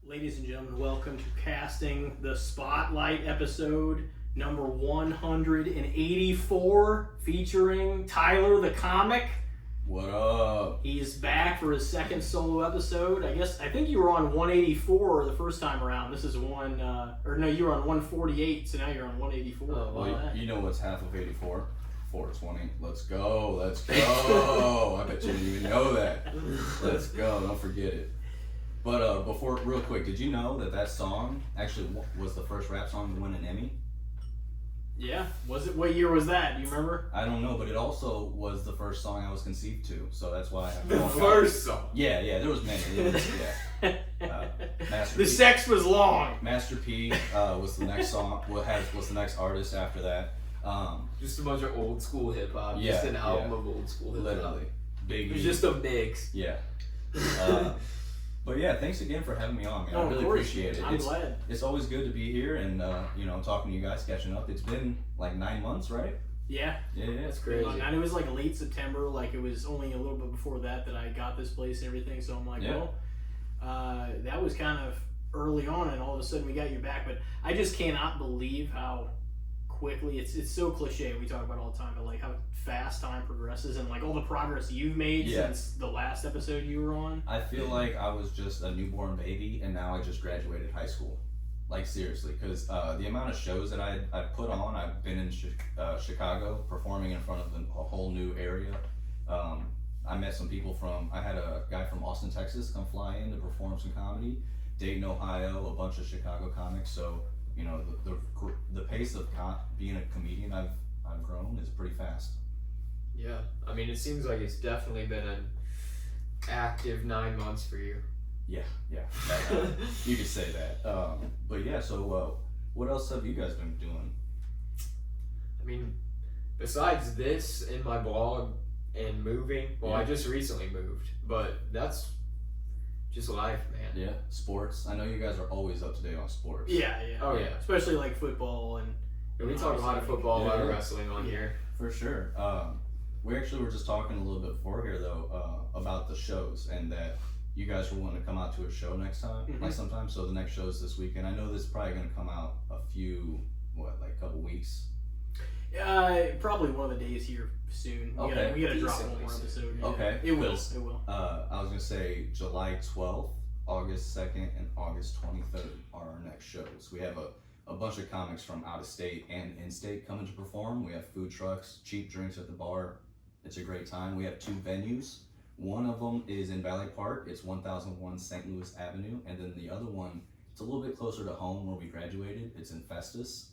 Ladies and gentlemen, welcome to Casting the Spotlight episode number 184, featuring Tyler the Comic. What up? He's back for his second solo episode. I think you were on 184 the first time around. This is you were on 148, so now you're on 184. Well, you know what's half of 84? 420. Let's go. I bet you didn't even know that. Let's go. Don't forget it. But real quick, did you know that song actually was the first rap song to win an Emmy? Yeah. Was it? What year was that? Do you remember? I don't know, but it also was the first song I was conceived to, so that's why I have the first song. Yeah, there was many. The sex was long. Master P was the next song. Was the next artist after that? Just a bunch of old school hip hop. Yeah, just an album of old school hip hop. Literally, It was just a mix. Yeah. But yeah, thanks again for having me on, man. I really appreciate it. I'm glad. It's always good to be here and talking to you guys, catching up. It's been like 9 months, right? Yeah. That's crazy. And it was like late September. Like it was only a little bit before that I got this place and everything. So I'm like, that was kind of early on, and all of a sudden we got you back. But I just cannot believe how quickly it's so cliche. We talk about it all the time, but like how fast time progresses and like all the progress you've made since the last episode you were on. I feel like I was just a newborn baby and now I just graduated high school. Like seriously, because the amount of shows that I put on, I've been in Chicago performing in front of a whole new area. I met some people I had a guy from Austin, Texas come fly in to perform some comedy. Dayton, Ohio, a bunch of Chicago comics. So the pace of being a comedian I've grown is pretty fast. Yeah, I mean, it seems like it's definitely been an active 9 months for you. Yeah, you could say that. But yeah, so what else have you guys been doing? I mean, besides this and my blog and moving, I just recently moved, but that's just life, man. Yeah, sports. I know you guys are always up to date on sports. Yeah. Oh yeah. Especially like football and we talk a lot of football, a lot of wrestling on here. For sure. We actually were just talking a little bit before here though about the shows and that you guys were wanting to come out to a show next time, like sometime. So the next show is this weekend. I know this is probably going to come out a couple weeks. Probably one of the days here soon. We gotta drop one more episode. Yeah. Okay. It will. I was gonna say July 12th, August 2nd, and August 23rd are our next shows. We have a bunch of comics from out of state and in-state coming to perform. We have food trucks, cheap drinks at the bar. It's a great time. We have 2 venues. One of them is in Valley Park. It's 1001 St. Louis Avenue. And then the other one, it's a little bit closer to home where we graduated. It's in Festus.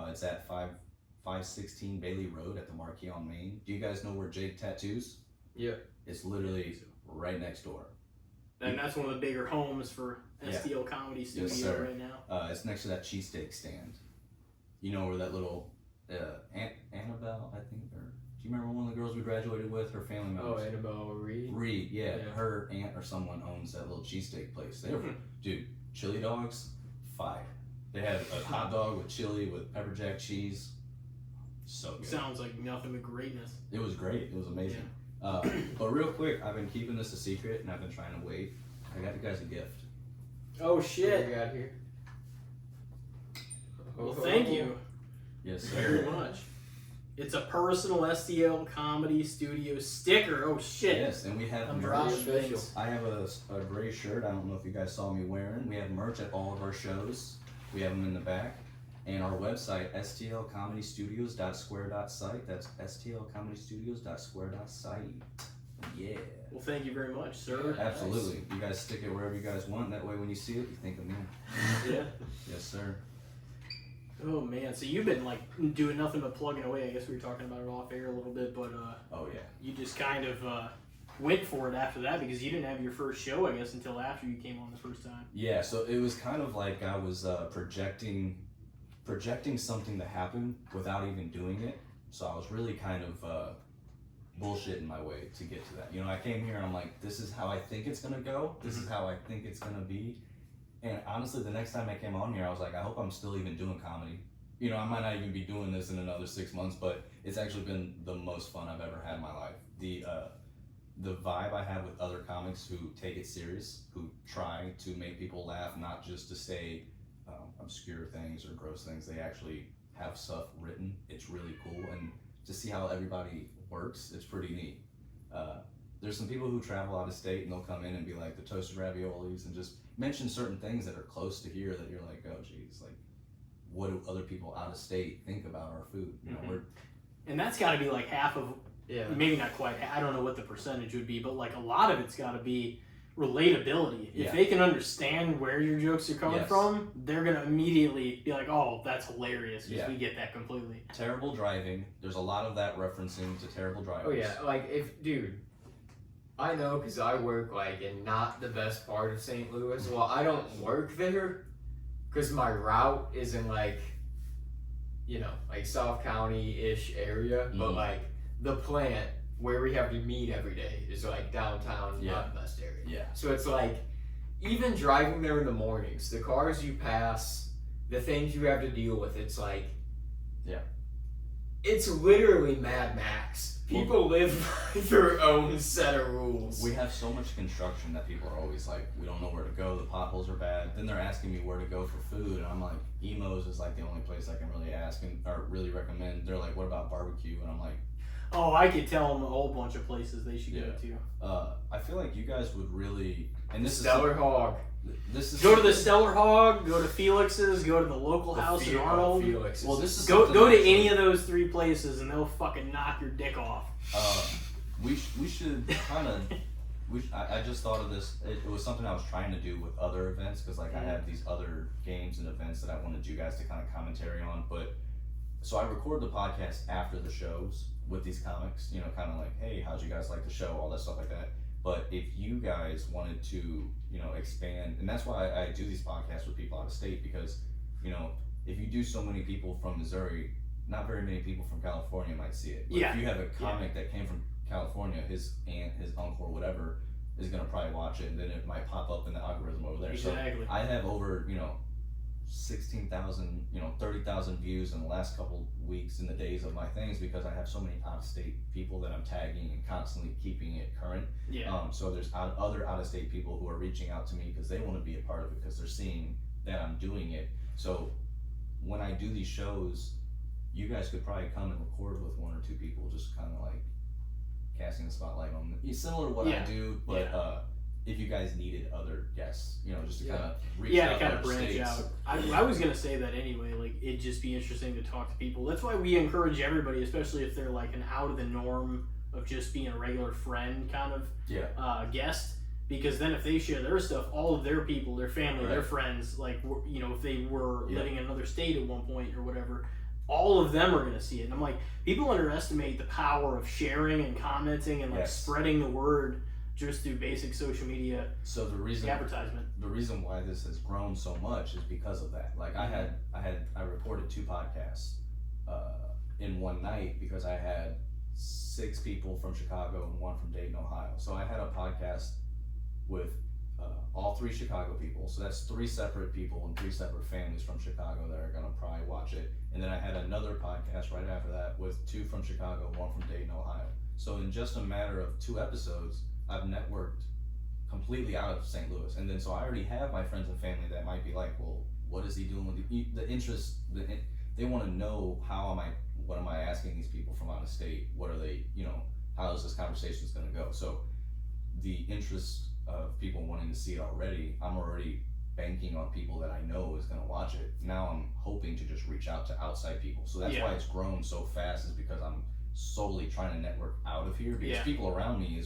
It's at 516 Bailey Road at the Marquis on Main. Do you guys know where Jake Tattoos? Yeah. It's literally right next door. And that's one of the bigger homes for STL Comedy Studio right now. It's next to that cheesesteak stand. You know where that little Annabelle, I think, or do you remember one of the girls we graduated with? Her family members. Oh, Annabelle Reed. Reed, yeah. Her aunt or someone owns that little cheesesteak place. Dude, chili dogs, fire. They had a hot dog with chili with pepper jack cheese. So good. Sounds like nothing but greatness. It was great. It was amazing. But real quick, I've been keeping this a secret and I've been trying to wait. I got you guys a gift. Oh shit! What we got here? Well, thank you. Yes, sir. Very much. It's a personal STL Comedy Studio sticker. Oh shit! Yes, and we have official. I have a gray shirt. I don't know if you guys saw me wearing. We have merch at all of our shows. We have them in the back. And our website, stlcomedystudios.square.site. That's stlcomedystudios.square.site. Yeah. Well, thank you very much, sir. Absolutely. You guys stick it wherever you guys want. That way when you see it, you think of me. Yeah. Yes, sir. Oh, man. So you've been, like, doing nothing but plugging away. I guess we were talking about it off air a little bit, but oh, yeah. You just kind of went for it after that because you didn't have your first show, I guess, until after you came on the first time. Yeah, so it was kind of like I was projecting something to happen without even doing it. So I was really kind of bullshitting my way to get to that. You know, I came here and I'm like, this is how I think it's gonna go. This is how I think it's gonna be. And honestly, the next time I came on here, I was like, I hope I'm still even doing comedy. You know, I might not even be doing this in another 6 months, but it's actually been the most fun I've ever had in my life. the vibe I have with other comics who take it serious, who try to make people laugh, not just to say obscure things or gross things. They actually have stuff written. It's really cool, and to see how everybody works, it's pretty neat. There's some people who travel out of state and they'll come in and be like the toasted raviolis and just mention certain things that are close to here that you're like, oh geez, like what do other people out of state think about our food? You know, and that's got to be like half of, maybe not quite, I don't know what the percentage would be, but like a lot of it's got to be relatability. If they can understand where your jokes are coming from, they're going to immediately be like, oh, that's hilarious, because we get that completely. Terrible driving, there's a lot of that referencing to terrible drivers. Oh yeah, like dude, I know because I work like in not the best part of St. Louis. Well, I don't work there because my route is in like, you know, like South County-ish area, but like the plant where we have to meet every day is like downtown, not the best area. Yeah. So it's like, even driving there in the mornings, the cars you pass, the things you have to deal with, it's like, it's literally Mad Max. People live by their own set of rules. We have so much construction that people are always like, we don't know where to go, the potholes are bad. Then they're asking me where to go for food, and I'm like, Emo's is like the only place I can really ask or really recommend. They're like, what about barbecue? And I'm like, oh, I could tell them a whole bunch of places they should go to. I feel like you guys would really, and this Stellar Hog. This is go to the Stellar Hog, go to Felix's, go to the local house in Arnold. Felix's. Well, this is go to any of those 3 places and they'll fucking knock your dick off. We should kind of. I just thought of this. It was something I was trying to do with other events because like I have these other games and events that I wanted you guys to kind of commentary on. But so I record the podcast after the shows with these comics. You know, kind of like, hey, how'd you guys like the show? All that stuff like that. But if you guys wanted to, you know, expand, and that's why I do these podcasts with people out of state because, you know, if you do so many people from Missouri, not very many people from California might see it. But if you have a comic that came from California, his aunt, his uncle, or whatever, is gonna probably watch it, and then it might pop up in the algorithm over there. Exactly. So I have over, you know, 16,000, you know, 30,000 views in the last couple weeks in the days of my things because I have so many out-of-state people that I'm tagging and constantly keeping it current. So there's other out-of-state people who are reaching out to me because they want to be a part of it because they're seeing that I'm doing it. So when I do these shows, you guys could probably come and record with 1 or 2 people, just kind of like casting the spotlight on them. Similar to what I do, but if you guys needed other guests, you know, just to kind of reach out, to kind of branch states. out. I was gonna say that anyway. Like, it'd just be interesting to talk to people. That's why we encourage everybody, especially if they're like an out of the norm of just being a regular friend kind of guest. Because then if they share their stuff, all of their people, their family, their friends, like, you know, if they were living in another state at one point or whatever, all of them are going to see it. And I'm like, people underestimate the power of sharing and commenting and like spreading the word just through basic social media. So the reason why this has grown so much is because of that. Like I recorded 2 podcasts in one night because I had 6 people from Chicago and 1 from Dayton, Ohio. So I had a podcast with all 3 Chicago people. So that's 3 separate people and 3 separate families from Chicago that are gonna probably watch it. And then I had another podcast right after that with 2 from Chicago, 1 from Dayton, Ohio. So in just a matter of 2 episodes, I've networked completely out of St. Louis. And then so I already have my friends and family that might be like, well, what is he doing with the interest? They want to know what am I asking these people from out of state? What are they, you know, how is this conversation going to go? So the interest of people wanting to see it already, I'm already banking on people that I know is going to watch it. Now I'm hoping to just reach out to outside people. So that's why it's grown so fast, is because I'm solely trying to network out of here, because people around me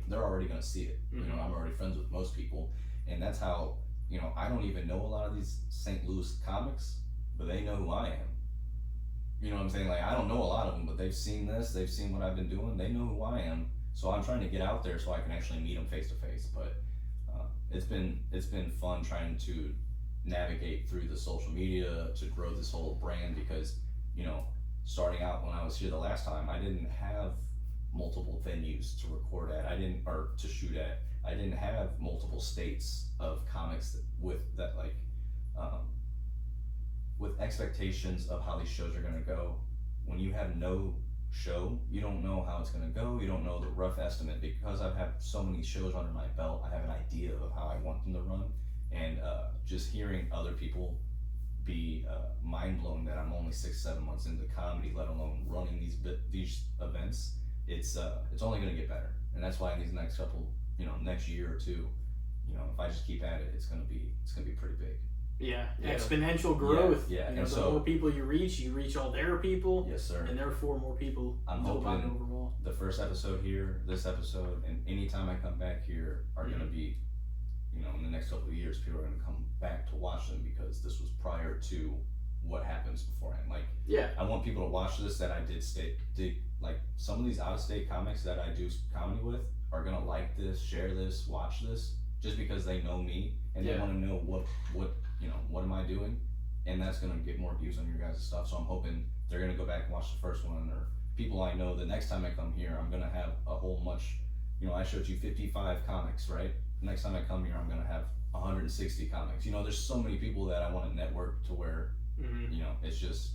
they're already going to see it. You know, I'm already friends with most people, and that's how, you know, I don't even know a lot of these St. Louis comics, but they know who I am. You know what I'm saying? Like, I don't know a lot of them, but they've seen this, they've seen what I've been doing, they know who I am. So I'm trying to get out there so I can actually meet them face to face. But it's been fun trying to navigate through the social media to grow this whole brand, because, you know, starting out when I was here the last time, I didn't have multiple venues to record at. Or to shoot at. I didn't have multiple states of comics with expectations of how these shows are going to go. When you have no show, you don't know how it's going to go. You don't know the rough estimate. Because I've had so many shows under my belt, I have an idea of how I want them to run. And just hearing other people be mind blown that I'm only 6-7 months into comedy, let alone running these events, it's only going to get better. And that's why in these next couple, next year or two, if I just keep at it, it's gonna be pretty big. Yeah, exponential growth. Yeah, and and the so more people you reach all their people. Yes, sir. And therefore more people. I'm know about it hoping overall. the first episode here, this episode, and anytime I come back here are gonna be, in the next couple of years, people are gonna come back to watch them because this was prior to what happens beforehand. Like, I want people to watch this that I did like some of these out of state comics that I do comedy with are gonna like this, share this, watch this, just because they know me and they want to know what am I doing, and that's gonna get more views on your guys' stuff. So I'm hoping they're gonna go back and watch the first one, or people I know the next time I come here, I'm gonna have a whole much. I showed you 55 comics, right? Next time I come here, I'm gonna have 160 comics. There's so many people that I want to network to where, it's just.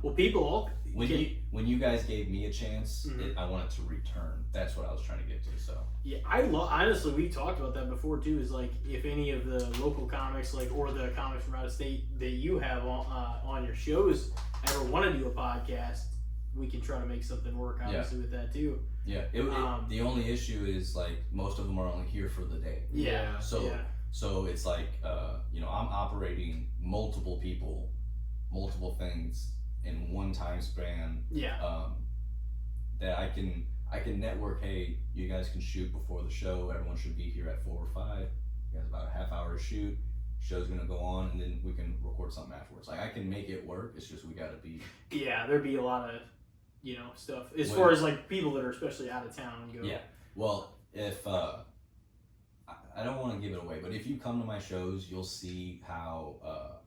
Well, people when you guys gave me a chance, I wanted to return. That's what I was trying to get to. So honestly, we talked about that before too. Is like if any of the local comics, or the comics from out of state that you have on your shows ever want to do a podcast, we can try to make something work. Obviously, with that too. Yeah. The only issue is like most of them are only here for the day. Yeah. So it's like I'm operating multiple people, multiple things in one time span. That I can network. Hey, you guys can shoot before the show. Everyone should be here at 4 or 5. You guys about a half hour to shoot. Show's gonna go on, and then we can record something afterwards. Like I can make it work. It's just we gotta be. Yeah, there'd be a lot of stuff as far as like people that are especially out of town go. Yeah. Well, if I don't want to give it away, but if you come to my shows, you'll see how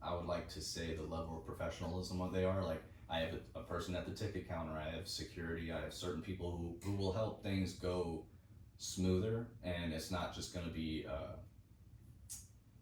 I would like to say the level of professionalism what they are. Like I have a person at the ticket counter, I have security, I have certain people who will help things go smoother, and it's not just going to be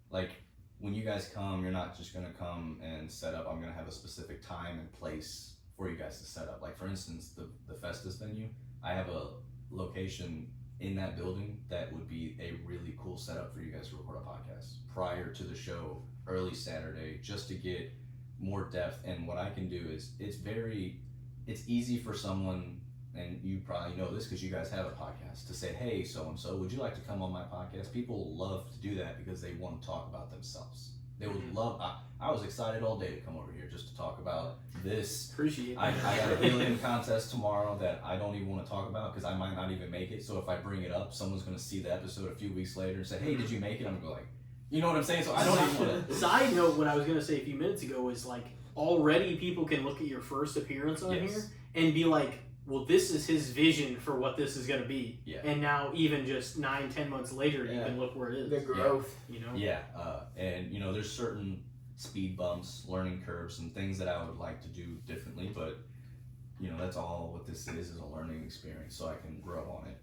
like when you guys come, you're not just going to come and set up. I'm going to have a specific time and place for you guys to set up. Like for instance, the Festus venue, I have a location in that building that would be a really cool setup for you guys to record a podcast prior to the show early Saturday, just to get more depth. And what I can do is it's easy for someone, and you probably know this because you guys have a podcast, to say, hey, so-and-so, would you like to come on my podcast? People love to do that because they want to talk about themselves. They would love. I was excited all day to come over here just to talk about this. Appreciate it. I got a helium contest tomorrow that I don't even want to talk about because I might not even make it. So if I bring it up, someone's going to see the episode a few weeks later and say, hey, did you make it? I'm going to go like, you know what I'm saying? So I don't even want to. Side note, what I was going to say a few minutes ago is like already people can look at your first appearance on here and be like, well, this is his vision for what this is going to be. Yeah. And now even just 9-10 months later, you can look where it is. The growth. Yeah. And there's certain speed bumps, learning curves, and things that I would like to do differently, but that's all what this is a learning experience, so I can grow on it.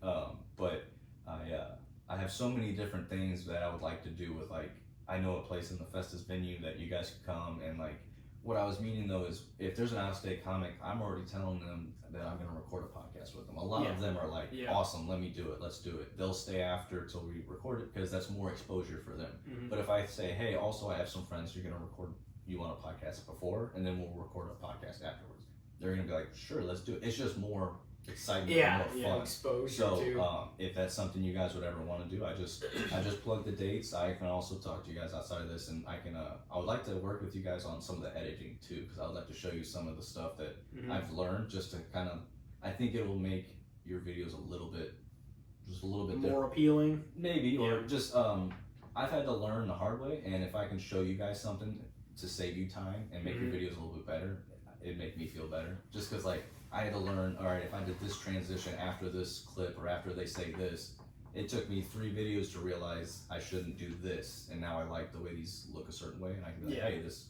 But I have so many different things that I would like to do with, like, I know a place in the Festus venue that you guys could come, and like what I was meaning though is if there's an out-of-state comic, I'm already telling them that I'm going to record a podcast with them. A lot of them are like, awesome, let me do it, let's do it. They'll stay after till we record it because that's more exposure for them. But if I say, hey, also I have some friends you're going to record you on a podcast before, and then we'll record a podcast afterwards, they're going to be like, sure, let's do it. It's just more excitement and more fun. Exposure so too. If that's something you guys would ever want to do, I just plug the dates. I can also talk to you guys outside of this, and I would like to work with you guys on some of the editing too, because I would like to show you some of the stuff that I've learned, just to kind of, I think it will make your videos a little bit more appealing, maybe, or just I've had to learn the hard way, and if I can show you guys something to save you time and make your videos a little bit better, it'd make me feel better. Just because like I had to learn, all right, if I did this transition after this clip or after they say this, it took me 3 videos to realize I shouldn't do this, and now I like the way these look a certain way, and I can be like, hey, this.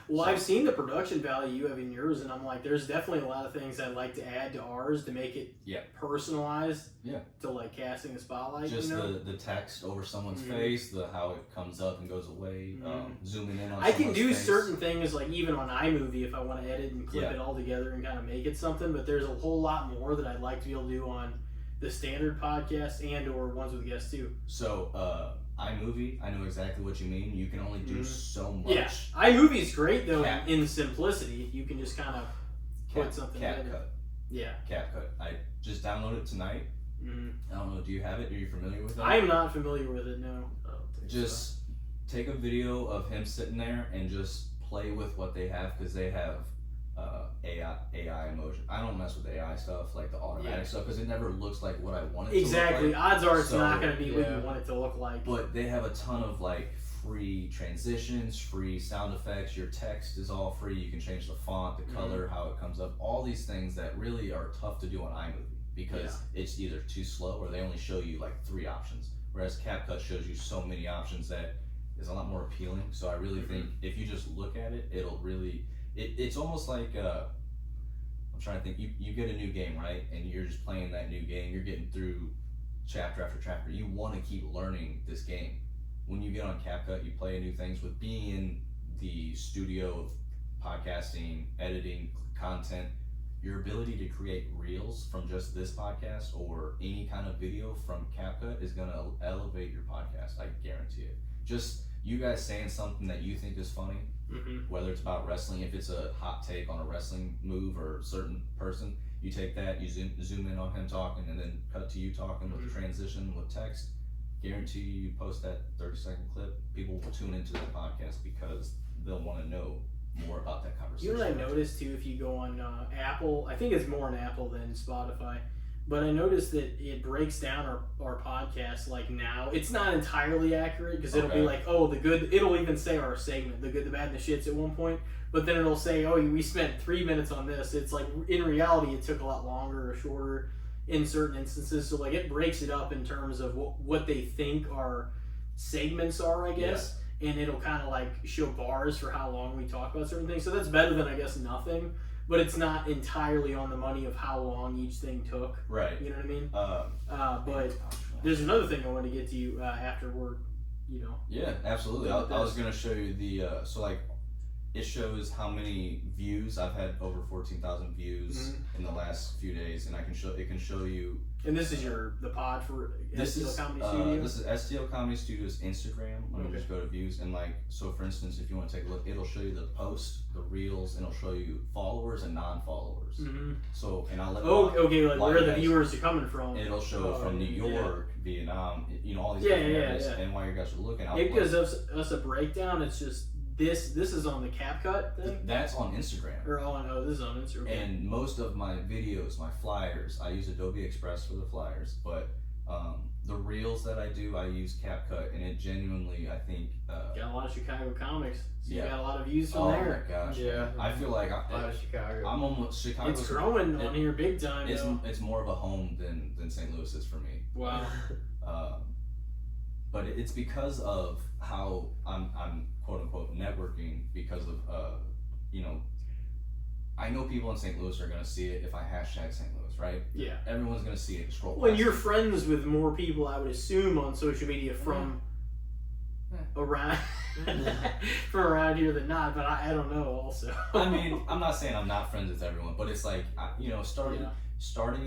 Well, I've seen the production value you have in yours, and I'm like, there's definitely a lot of things I'd like to add to ours to make it personalized. Yeah. To like casting a spotlight. Just you know? the text over someone's face, the how it comes up and goes away, zooming in on. I can do face. certain things like even on iMovie if I want to edit and clip it all together and kind of make it something. But there's a whole lot more that I'd like to be able to do on the standard podcast and or ones with guests too. So iMovie, I know exactly what you mean. You can only do so much. Yeah, iMovie's great though in simplicity. You can just kind of put something together. CapCut. Yeah. CapCut. I just downloaded it tonight. I don't know. Do you have it? Are you familiar with it? I am not familiar with it. No. Just take a video of him sitting there and just play with what they have because they have AI emotion. I don't mess with AI stuff like the automatic stuff because it never looks like what I want it to Exactly. look like. Odds are it's not going to be what you want it to look like. But they have a ton of like free transitions, free sound effects. Your text is all free. You can change the font, the color, how it comes up. All these things that really are tough to do on iMovie because it's either too slow or they only show you like 3 options. Whereas CapCut shows you so many options that is a lot more appealing. So I really think if you just look at it, it'll really. It's almost like I'm trying to think. You get a new game, right? And you're just playing that new game. You're getting through chapter after chapter. You want to keep learning this game. When you get on CapCut, you play new things. With being in the studio of podcasting, editing, content, your ability to create reels from just this podcast or any kind of video from CapCut is going to elevate your podcast. I guarantee it. Just you guys saying something that you think is funny. Whether it's about wrestling, if it's a hot take on a wrestling move or a certain person, you take that, you zoom in on him talking, and then cut to you talking with the transition with text. Guarantee you post that 30-second clip, people will tune into the podcast because they'll want to know more about that conversation. You know what I noticed too? If you go on Apple, I think it's more on Apple than Spotify. But I noticed that it breaks down our podcast like now. It's not entirely accurate because it'll be like, oh, the good, it'll even say our segment, the good, the bad, and the shits at one point. But then it'll say, oh, we spent 3 minutes on this. It's like, in reality, it took a lot longer or shorter in certain instances. So like it breaks it up in terms of what they think our segments are, I guess. Yeah. And it'll kind of like show bars for how long we talk about certain things. So that's better than, I guess, nothing. But it's not entirely on the money of how long each thing took. Right. You know what I mean? But there's another thing I want to get to you after we're, you know. Yeah, absolutely. I was going to show you the, so like, it shows how many views. I've had over 14,000 views in the last few days, and it can show you. And this is the pod for STL Comedy Studio? This is STL Comedy Studio's Instagram. Let me just go to views, and like, so for instance, if you want to take a look, it'll show you the post, the reels, and it'll show you followers and non-followers. So, and I'll let like where the viewers are coming from. It'll show from New York, Vietnam, you know, all these different areas, and while you guys are looking, it gives us a breakdown. It's just this is on the CapCut thing? That's on Instagram. This is on Instagram. And most of my videos, my flyers, I use Adobe Express for the flyers, but the reels that I do, I use CapCut, and it genuinely, I think... got a lot of Chicago comics, so you got a lot of views from there. Oh my gosh. Yeah. I feel like a lot of Chicago. I'm almost Chicago. It's growing on here big time, It's more of a home than St. Louis is for me. Wow. But it's because of how I'm quote unquote networking because of you know, I know people in St. Louis are gonna see it if I hashtag St. Louis, right? Yeah. Everyone's gonna see it and scroll. When you're friends with more people, I would assume on social media from around from around here than not, but I don't know. Also, I mean, I'm not saying I'm not friends with everyone, but it's like you know, starting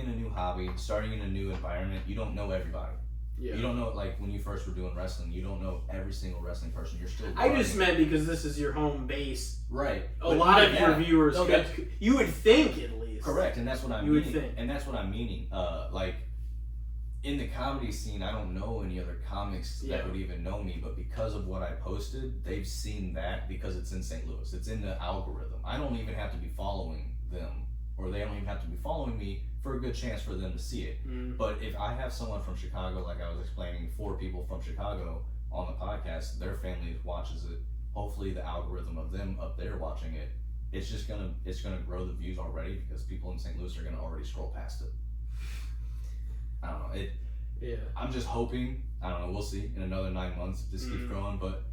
in a new hobby, starting in a new environment, you don't know everybody. Yeah. You don't know, like, when you first were doing wrestling, you don't know every single wrestling person. You're still learning. I just meant because this is your home base. Right. A lot of your viewers you would think, at least. Correct, and that's what I'm meaning. Would think. And that's what I'm meaning. Like, in the comedy scene, I don't know any other comics that would even know me, but because of what I posted, they've seen that because it's in St. Louis. It's in the algorithm. I don't even have to be following them, or they don't even have to be following me for a good chance for them to see it. But if I have someone from Chicago, like I was explaining, 4 people from Chicago on the podcast, their family watches it. Hopefully the algorithm of them up there watching it, it's gonna grow the views already because people in St. Louis are gonna already scroll past it. I don't know. I'm just hoping, I don't know, we'll see in another 9 months if this keeps growing, but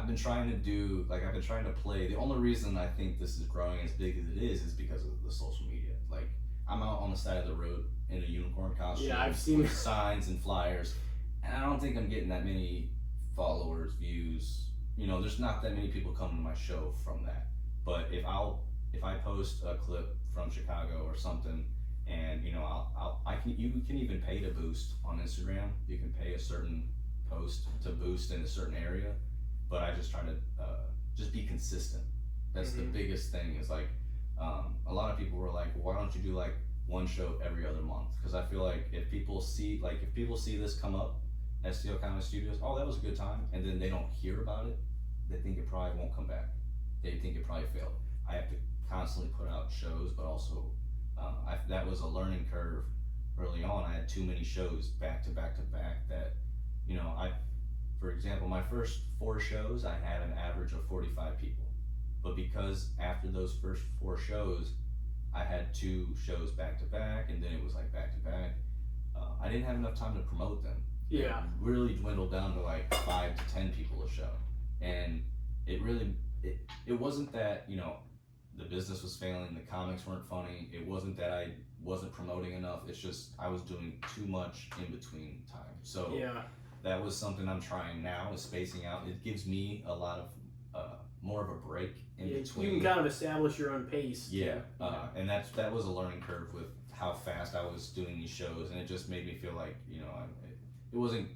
I've been trying to play. The only reason I think this is growing as big as it is because of the social media. Like, I'm out on the side of the road in a unicorn costume. Yeah, I've seen with signs and flyers, and I don't think I'm getting that many followers, views. You know, there's not that many people coming to my show from that. But if I post a clip from Chicago or something, and you know, you can even pay to boost on Instagram. You can pay a certain post to boost in a certain area, but I just try to just be consistent. That's the biggest thing. Is like a lot of people were like, well, why don't you do like one show every other month? Because I feel like if people see this come up, STL Comedy Studios, oh, that was a good time, and then they don't hear about it, they think it probably won't come back. They think it probably failed. I have to constantly put out shows, but also that was a learning curve early on. I had too many shows back to back to back that, you know, for example, my first 4 shows, I had an average of 45 people. But because after those first 4 shows, I had 2 shows back to back, and then it was like back to back, I didn't have enough time to promote them. Yeah. It really dwindled down to like 5 to 10 people a show. And it really, it wasn't that, you know, the business was failing, the comics weren't funny. It wasn't that I wasn't promoting enough. It's just I was doing too much in between time. So Yeah. that was something I'm trying now, is spacing out. It gives me a lot of more of a break in between. You can kind of establish your own pace. Yeah, and that was a learning curve with how fast I was doing these shows, and it just made me feel like, you know, it wasn't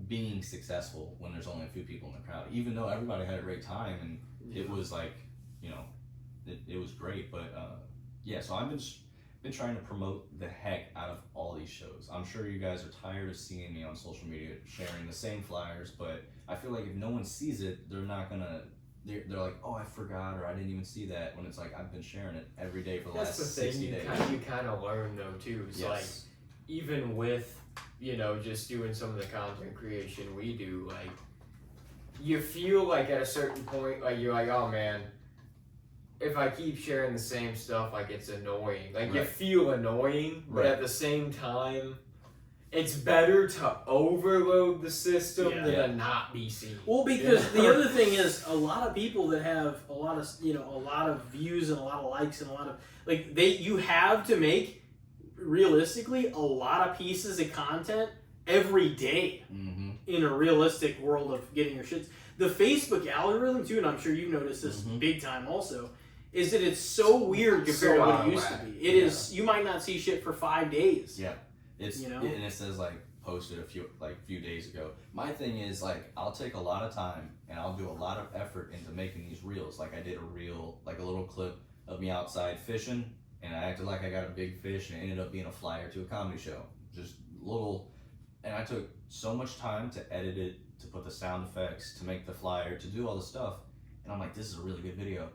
being successful when there's only a few people in the crowd, even though everybody had a great time, and it was like, you know, it was great. But so I've been trying to promote the heck out of all these shows. I'm sure you guys are tired of seeing me on social media sharing the same flyers, but I feel like if no one sees it, they're not gonna. They're like, oh, I forgot, or I didn't even see that. When it's like, I've been sharing it every day for the last 60 days. You kind of learn though too. It's like, even with, you know, just doing some of the content creation we do, like, you feel like at a certain point, like, you're like, oh man, if I keep sharing the same stuff, like, it's annoying. Like, you feel annoying, but at the same time, it's better to overload the system than to not be seen. Well, because the other thing is, a lot of people that have a lot of views and a lot of likes and a lot of, like, you have to make, realistically, a lot of pieces of content every day in a realistic world of getting your shits. The Facebook algorithm too, and I'm sure you've noticed this big time also, is that it's so weird compared to what it used to be. It is, you might not see shit for 5 days. Yeah. It's, you know? And it says like posted a few days ago. My thing is, like, I'll take a lot of time and I'll do a lot of effort into making these reels. Like, I did a reel, like a little clip of me outside fishing, and I acted like I got a big fish, and it ended up being a flyer to a comedy show. Just little, and I took so much time to edit it, to put the sound effects, to make the flyer, to do all the stuff, and I'm like, this is a really good video,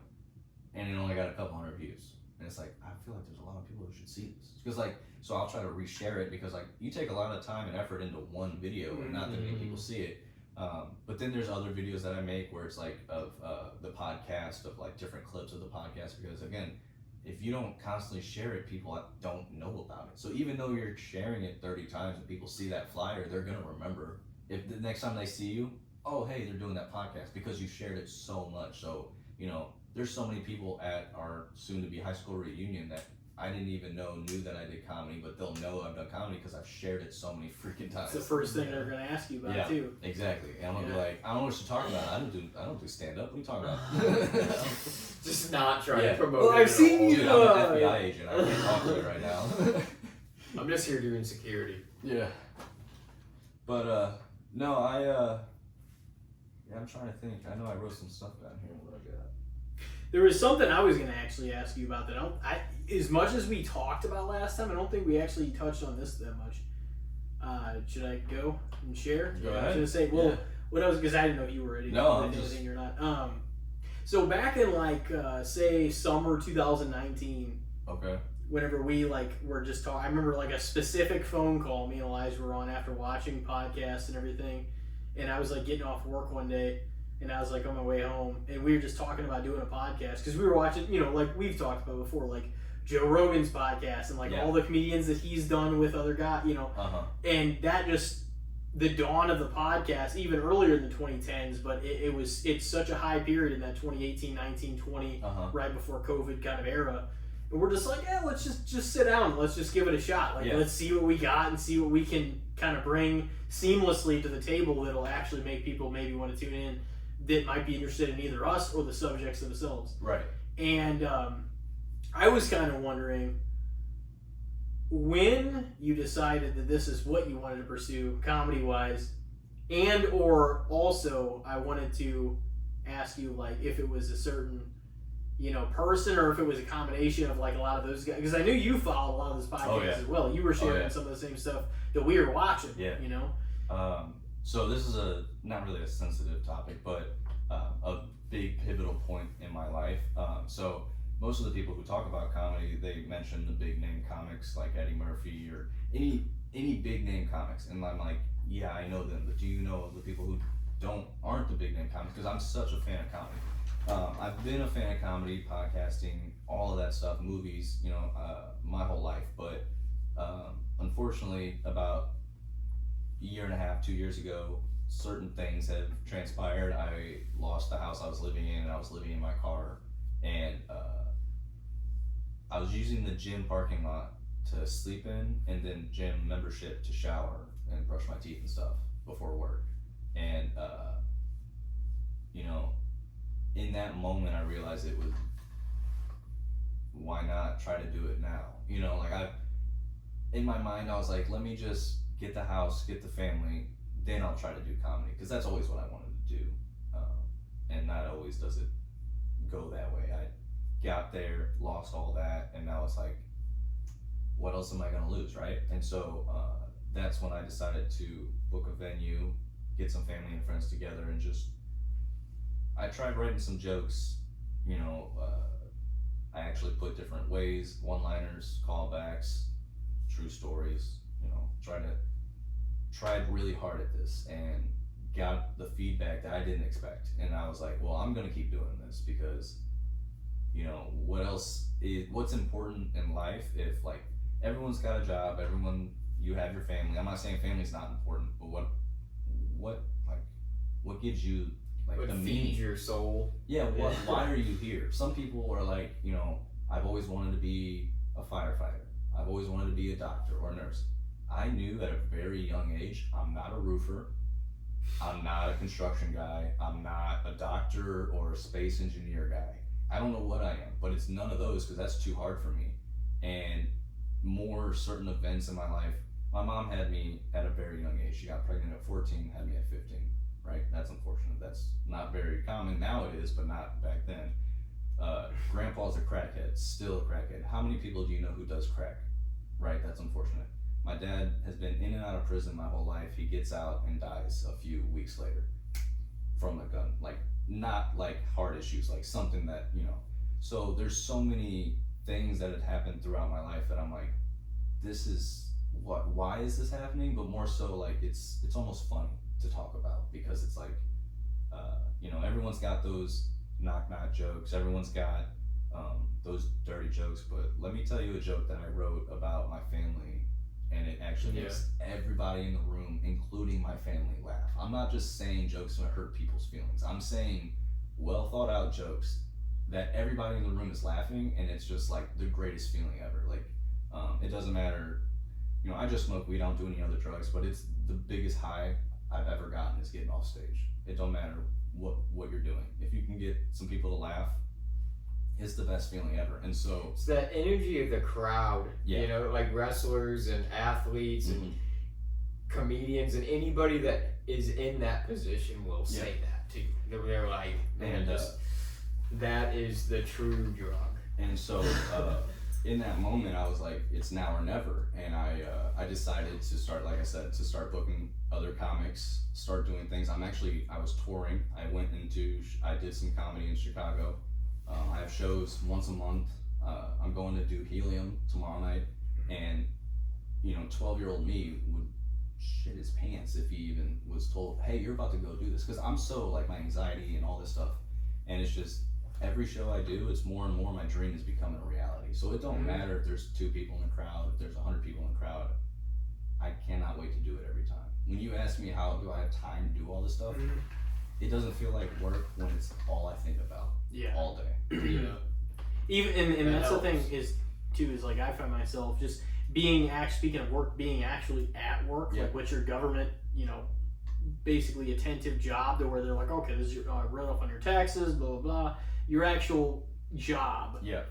and it only got a couple hundred views. And it's like, I feel like there's a lot of people who should see this. Because, like, so I'll try to reshare it, because, like, you take a lot of time and effort into one video, and not that many people see it. But then there's other videos that I make where it's like of the podcast, of like different clips of the podcast, because again, if you don't constantly share it, people don't know about it. So even though you're sharing it 30 times and people see that flyer, they're gonna remember. If the next time they see you, oh hey, they're doing that podcast, because you shared it so much. So, you know, there's so many people at our soon-to-be high school reunion that I didn't even knew that I did comedy, but they'll know I've done comedy because I've shared it so many freaking times. It's the first thing they're gonna ask you about too. Exactly. And I'm gonna be like, I don't know what you're talking about. I don't do stand up. What are you talking about? Just not trying to promote. Well, I've seen you. Dude, I'm an FBI agent. I can't talk to you right now. I'm just here doing security. Yeah. But no, I'm trying to think. I know I wrote some stuff down here. What I got? There was something I was going to actually ask you about that as much as we talked about last time, I don't think we actually touched on this that much. Should I go and share? Go ahead. I was going to say, what else, because I didn't know if you were ready. Anything or not. So back in say summer 2019. Okay. Whenever we were just talking, I remember a specific phone call me and Elijah were on after watching podcasts and everything, and I was getting off work one day. And I was on my way home, and we were just talking about doing a podcast because we were watching, like we've talked about before, Joe Rogan's podcast and all the comedians that he's done with other guys, and that just the dawn of the podcast, even earlier in the 2010s, but it's such a high period in that 2018, 19, 20, right before COVID kind of era. And we're just like, yeah, let's just sit down. Let's just give it a shot. Like, let's see what we got and see what we can kind of bring seamlessly to the table that'll actually make people maybe want to tune in that might be interested in either us or the subjects themselves. Right. And I was kind of wondering, when you decided that this is what you wanted to pursue comedy-wise, and or also I wanted to ask you, like, if it was a certain, person, or if it was a combination of, like, a lot of those guys, because I knew you followed a lot of those podcasts as well. You were sharing some of the same stuff that we were watching. So this is not really a sensitive topic, but a big pivotal point in my life. So most of the people who talk about comedy, they mention the big name comics like Eddie Murphy or any big name comics, and I'm like, yeah, I know them, but do you know the people who aren't the big name comics? Because I'm such a fan of comedy. I've been a fan of comedy, podcasting, all of that stuff, movies, my whole life. But unfortunately, about a year and a half, 2 years ago, certain things have transpired. I lost the house I was living in, and I was living in my car, and I was using the gym parking lot to sleep in, and then gym membership to shower and brush my teeth and stuff before work. And in that moment, I realized it was, why not try to do it now? In my mind, I was like, let me just get the house, get the family, then I'll try to do comedy, because that's always what I wanted to do. And not always does it go that way. I got there, lost all that, and now it's like, what else am I gonna lose, right? And so that's when I decided to book a venue, get some family and friends together, and I tried writing some jokes. I actually put different ways, one-liners, callbacks, true stories. Tried really hard at this and got the feedback that I didn't expect. And I was like, well, I'm gonna keep doing this, because what's important in life? If, like, everyone's got a job, you have your family. I'm not saying family's not important, but what gives you, like, what the feeds meaning? your soul? Yeah, why are you here? Some people are like, I've always wanted to be a firefighter. I've always wanted to be a doctor or a nurse. I knew at a very young age, I'm not a roofer. I'm not a construction guy. I'm not a doctor or a space engineer guy. I don't know what I am, but it's none of those, because that's too hard for me. And more certain events in my life. My mom had me at a very young age. She got pregnant at 14, had me at 15, right? That's unfortunate. That's not very common. Now it is, but not back then. Grandpa's a crackhead, still a crackhead. How many people do you know who does crack? Right, that's unfortunate. My dad has been in and out of prison my whole life. He gets out and dies a few weeks later from a gun. Like, not like heart issues, like something that, So there's so many things that had happened throughout my life that I'm like, why is this happening? But more so, like, it's almost funny to talk about, because it's like, everyone's got those knock jokes. Everyone's got those dirty jokes. But let me tell you a joke that I wrote about my family, and it actually makes everybody in the room, including my family, laugh. I'm not just saying jokes to hurt people's feelings. I'm saying well thought out jokes that everybody in the room is laughing, and it's just like the greatest feeling ever. Like, it doesn't matter, I just smoke weed, I don't do any other drugs, but it's the biggest high I've ever gotten is getting off stage. It don't matter what you're doing. If you can get some people to laugh, it's the best feeling ever. And so it's that energy of the crowd, like wrestlers and athletes and comedians, and anybody that is in that position will say that too. They're like, man, that is the true drug. And so in that moment, I was like, it's now or never. And I decided to start, like I said, to start booking other comics, start doing things. I was touring. I did some comedy in Chicago. I have shows once a month. I'm going to do Helium tomorrow night, and 12-year-old me would shit his pants if he even was told, hey, you're about to go do this, because I'm so, like, my anxiety and all this stuff, and it's just every show I do, it's more and more my dream is becoming a reality. So it don't matter if there's 2 people in the crowd, if there's 100 people in the crowd. I cannot wait to do it every time. when you ask me how do I have time to do all this stuff, it doesn't feel like work when it's all I think about all day. Yeah. Even and that's helps. the thing is like I find myself just being speaking of work, being actually at work, like what's your government, basically attentive job to where they're like, okay, this is your write off on your taxes, blah blah blah. Your actual job. Yeah.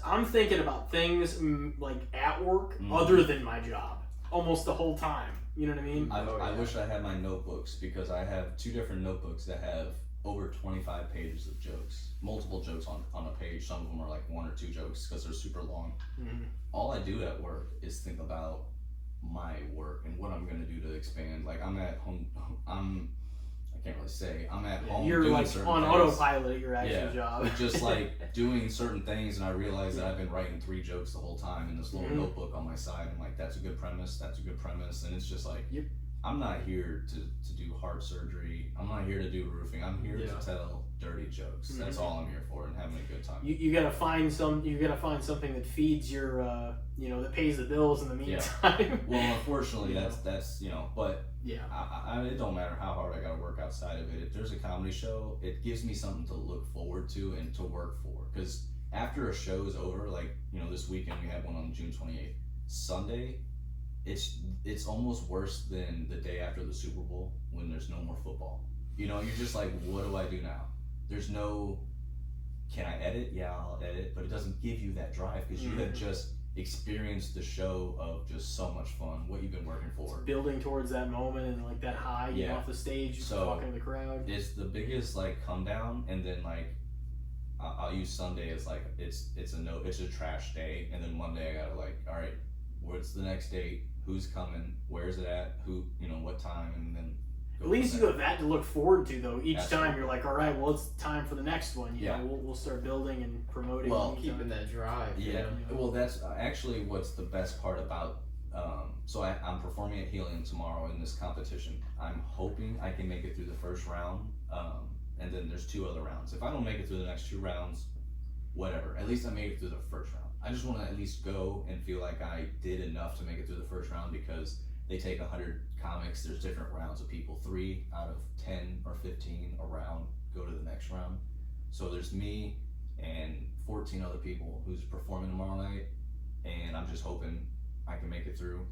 I'm thinking about things like at work other than my job almost the whole time. You know what I mean? I wish I had my notebooks, because I have 2 different notebooks that have over 25 pages of jokes, multiple jokes on a page. Some of them are like 1 or 2 jokes because they're super long. All I do at work is think about my work and what I'm going to do to expand. Like I'm at home, I can't really say I'm at home. You're doing like certain on things. autopilot at your actual job. Just like doing certain things, and I realize that I've been writing 3 jokes the whole time in this little notebook on my side. I'm like, that's a good premise, and it's just like, I'm not here to do heart surgery. I'm not here to do roofing. I'm here to tell dirty jokes. That's all I'm here for, and having a good time. You gotta find something that feeds your that pays the bills in the meantime. Well, unfortunately, that's but it don't matter how hard I gotta work outside of it. If there's a comedy show, it gives me something to look forward to and to work for. Because after a show is over, like this weekend we had one on June 28th. Sunday, it's almost worse than the day after the Super Bowl when there's no more football. You're just like, what do I do now? There's no, can I edit? Yeah, I'll edit, but it doesn't give you that drive because you have just experienced the show of just so much fun, what you've been working for. It's building towards that moment and like that high, you off the stage, talking to the crowd. It's the biggest like come down, and then like I'll use Sunday as like it's a trash day, and then Monday I gotta like, all right, what's the next date? Who's coming? Where's it at? Who? What time? And then at least you have that to look forward to, though. Each time you're like, all right, well, it's time for the next one. You know, we'll start building and promoting. Well, keeping that drive. Yeah. Well, that's actually what's the best part about. So I'm performing at Helium tomorrow in this competition. I'm hoping I can make it through the first round, and then there's 2 other rounds. If I don't make it through the next 2 rounds, whatever. At least I made it through the first round. I just want to at least go and feel like I did enough to make it through the first round, because they take 100 comics. There's different rounds of people. 3 out of 10 or 15 a round go to the next round. So there's me and 14 other people who's performing tomorrow night, and I'm just hoping I can make it through.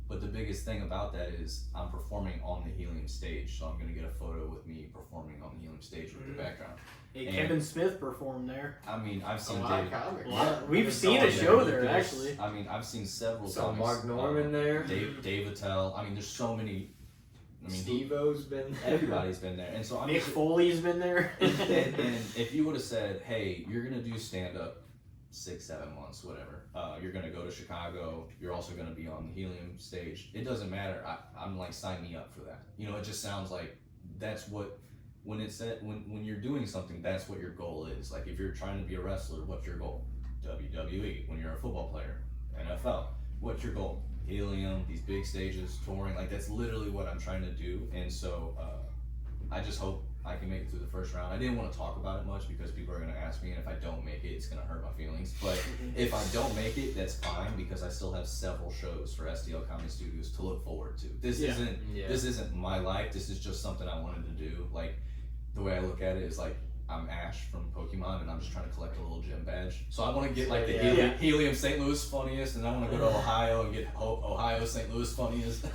But the biggest thing about that is I'm performing on the Helium stage, so I'm gonna get a photo with me performing on the Helium stage with the background. Hey, Kevin Smith performed there. I mean, I've seen we've seen a show there actually. I mean, I've seen several. Saw Mark Norman there. Dave Attell. I mean, there's so many. I mean, Steve-O's been. Everybody's been there, and so Mick Foley's been there. and if you would have said, "Hey, you're gonna do stand up 6-7 months, whatever. You're gonna go to Chicago. You're also gonna be on the Helium stage. It doesn't matter. I'm like, sign me up for that. It just sounds like that's what when it's when you're doing something, that's what your goal is. Like if you're trying to be a wrestler, what's your goal? WWE. When you're a football player, NFL, what's your goal? Helium, these big stages, touring. Like that's literally what I'm trying to do. And so I just hope I can make it through the first round. I didn't want to talk about it much because people are going to ask me, and if I don't make it, it's going to hurt my feelings. But if I don't make it, that's fine, because I still have several shows for STL Comedy Studios to look forward to. This isn't my life. This is just something I wanted to do. Like the way I look at it is like I'm Ash from Pokemon, and I'm just trying to collect a little gym badge. So I want to get like the Helium St. Louis funniest, and I want to go to Ohio and get Ohio St. Louis funniest.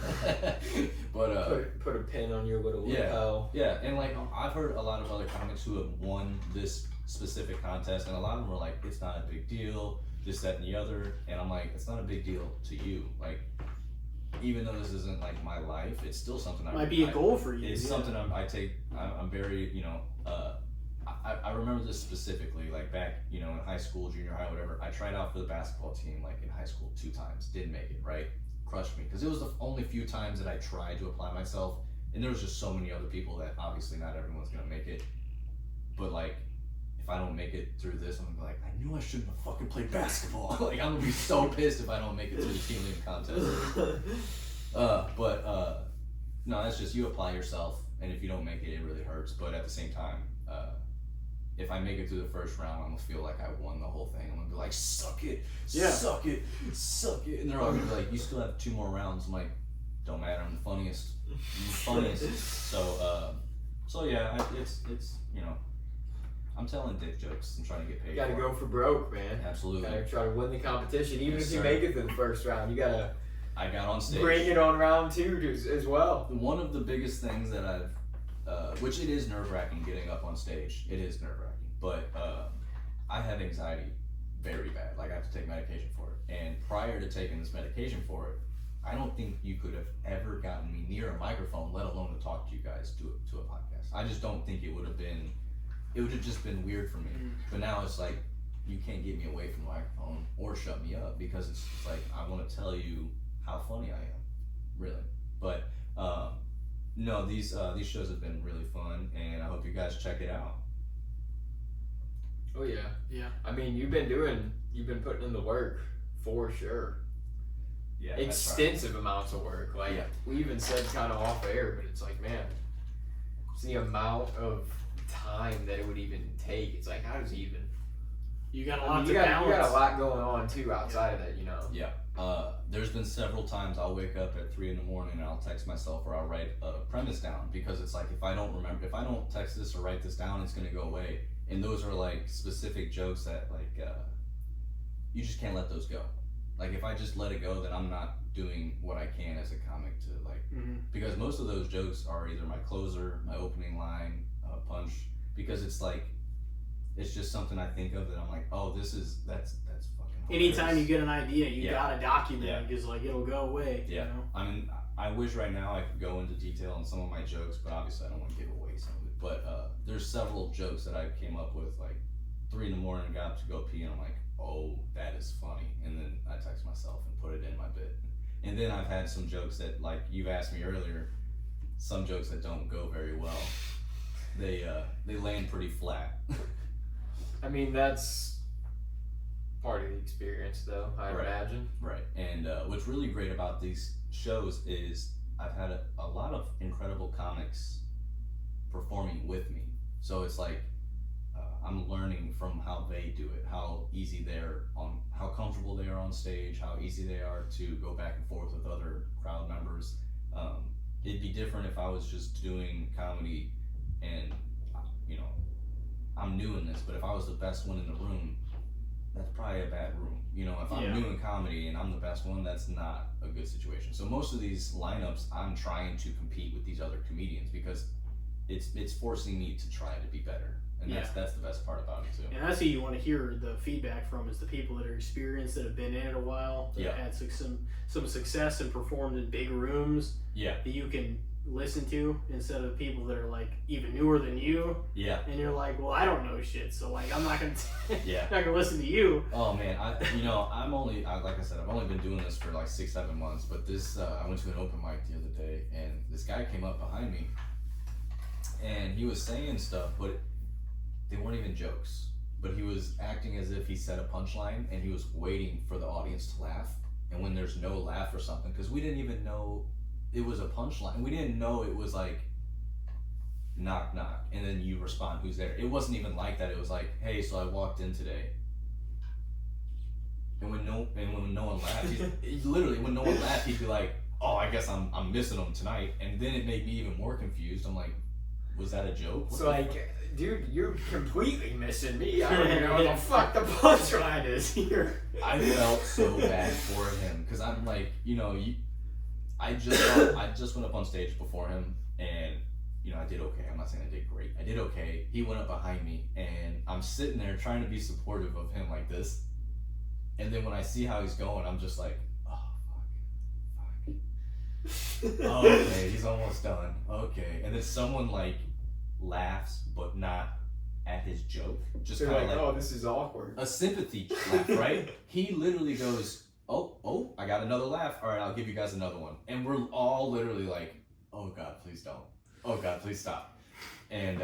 But put a pin on your little lapel. Yeah, and like I've heard a lot of other comics who have won this specific contest, and a lot of them are like, it's not a big deal, this, that, and the other. And I'm like, it's not a big deal to you. Like, even though this isn't like my life, it's still something might be a goal for you. It's something I'm very, I remember this specifically, like back, in high school, junior high, whatever. I tried out for the basketball team, like in high school 2 times, didn't make it, right? Crushed me, because it was the only few times that I tried to apply myself, and there was just so many other people that obviously not everyone's gonna make it. But like, if I don't make it through this, I'm gonna be like, I knew I shouldn't have fucking played basketball. Like, I'm gonna be so pissed if I don't make it through the team league contest. No, that's just, you apply yourself, and if you don't make it, it really hurts. But at the same time, if I make it through the first round, I'm gonna feel like I won the whole thing. I'm gonna be like, suck it, suck it, suck it. And they're all gonna be like, you still have 2 more rounds. I'm like, don't matter. I'm the funniest. So yeah, it's you know, I'm telling dick jokes and trying to get paid. You gotta for go it. for broke, man. Absolutely. Gotta try to win the competition, even Yes, if you sir. make it to the first round. You gotta I got on stage. bring it on round 2 as well. One of the biggest things that which it is nerve-wracking getting up on stage. It is nerve-wracking, but I have anxiety very bad. Like I have to take medication for it. And prior to taking this medication for it, I don't think you could have ever gotten me near a microphone, let alone to talk to you guys to a podcast. I just don't think it would have just been weird for me. But now it's like, you can't get me away from the microphone or shut me up, because it's like, I want to tell you how funny I am, really. But no, these shows have been really fun, and I hope you guys check it out. Oh yeah. Yeah. I mean, you've been putting in the work for sure. Yeah, Extensive amounts of work. Like Yeah. we even said kind of off air, but it's like, man, it's the amount of time that it would even take. It's like, how does he even? You got a I lot mean, to you balance. got a lot going on too outside of that, you know. Yeah. There's been several times I'll wake up at 3 a.m. and I'll text myself, or I'll write a premise down, because it's like, if I don't text this or write this down, it's gonna go away. And those are like specific jokes that like you just can't let those go. Like if I just let it go, then I'm not doing what I can as a comic to like, because most of those jokes are either my closer, my opening line, punch, because it's like, it's just something I think of that I'm like, oh, that's fucking hilarious. Anytime you get an idea, you Yeah. gotta document Yeah. it, because like it'll go away. Yeah. You know? I mean, I wish right now I could go into detail on some of my jokes, but obviously I don't want to give away some of it. But there's several jokes that I came up with like 3 a.m, got up to go pee, and I'm like, oh, that is funny. And then I text myself and put it in my bit. And then I've had some jokes that, like you've asked me earlier, some jokes that don't go very well. They land pretty flat. I mean, that's part of the experience, though, I Right. imagine. Right. And what's really great about these shows is I've had a lot of incredible comics performing with me. So it's like, I'm learning from how they do it, how comfortable they are on stage, how easy they are to go back and forth with other crowd members. It'd be different if I was just doing comedy and, you know, I'm new in this, but if I was the best one in the room, that's probably a bad room. You know, if I'm new in comedy and I'm the best one, that's not a good situation. So most of these lineups, I'm trying to compete with these other comedians, because it's forcing me to try to be better. And that's the best part about it too. And that's who you want to hear the feedback from, is the people that are experienced, that have been in it a while, that have had some success and performed in big rooms. Yeah. That you can listen to, instead of people that are like even newer than you. Yeah. And you're like, well, I don't know shit, so like I'm not gonna not gonna listen to you. Oh man, like I said, I've only been doing this for like 6-7 months, but this I went to an open mic the other day, and this guy came up behind me, and he was saying stuff, but they weren't even jokes. But he was acting as if he said a punchline, and he was waiting for the audience to laugh. And when there's no laugh or something, because we didn't even know it was a punchline. We didn't know it was like knock knock, and then you respond, who's there. It wasn't even like that. It was like, hey, so I walked in today. And when no one laughed, when no one laughed, he'd be like, oh, I guess I'm missing them tonight. And then it made me even more confused. I'm like, was that a joke? It's like, dude, you're completely missing me. I don't even know what the fuck the punchline is here. I felt so bad for him, because I'm like, you know, I just went up on stage before him, and you know, I did okay. I'm not saying I did great. I did okay. He went up behind me, and I'm sitting there trying to be supportive of him like this. And then when I see how he's going, I'm just like, oh, fuck. Okay, he's almost done. Okay. And then someone like laughs, but not at his joke. Just kind of like, oh, this is awkward. A sympathy laugh, right? He literally goes, oh, I got another laugh. All right, I'll give you guys another one. And we're all literally like, oh God, please don't. Oh God, please stop. And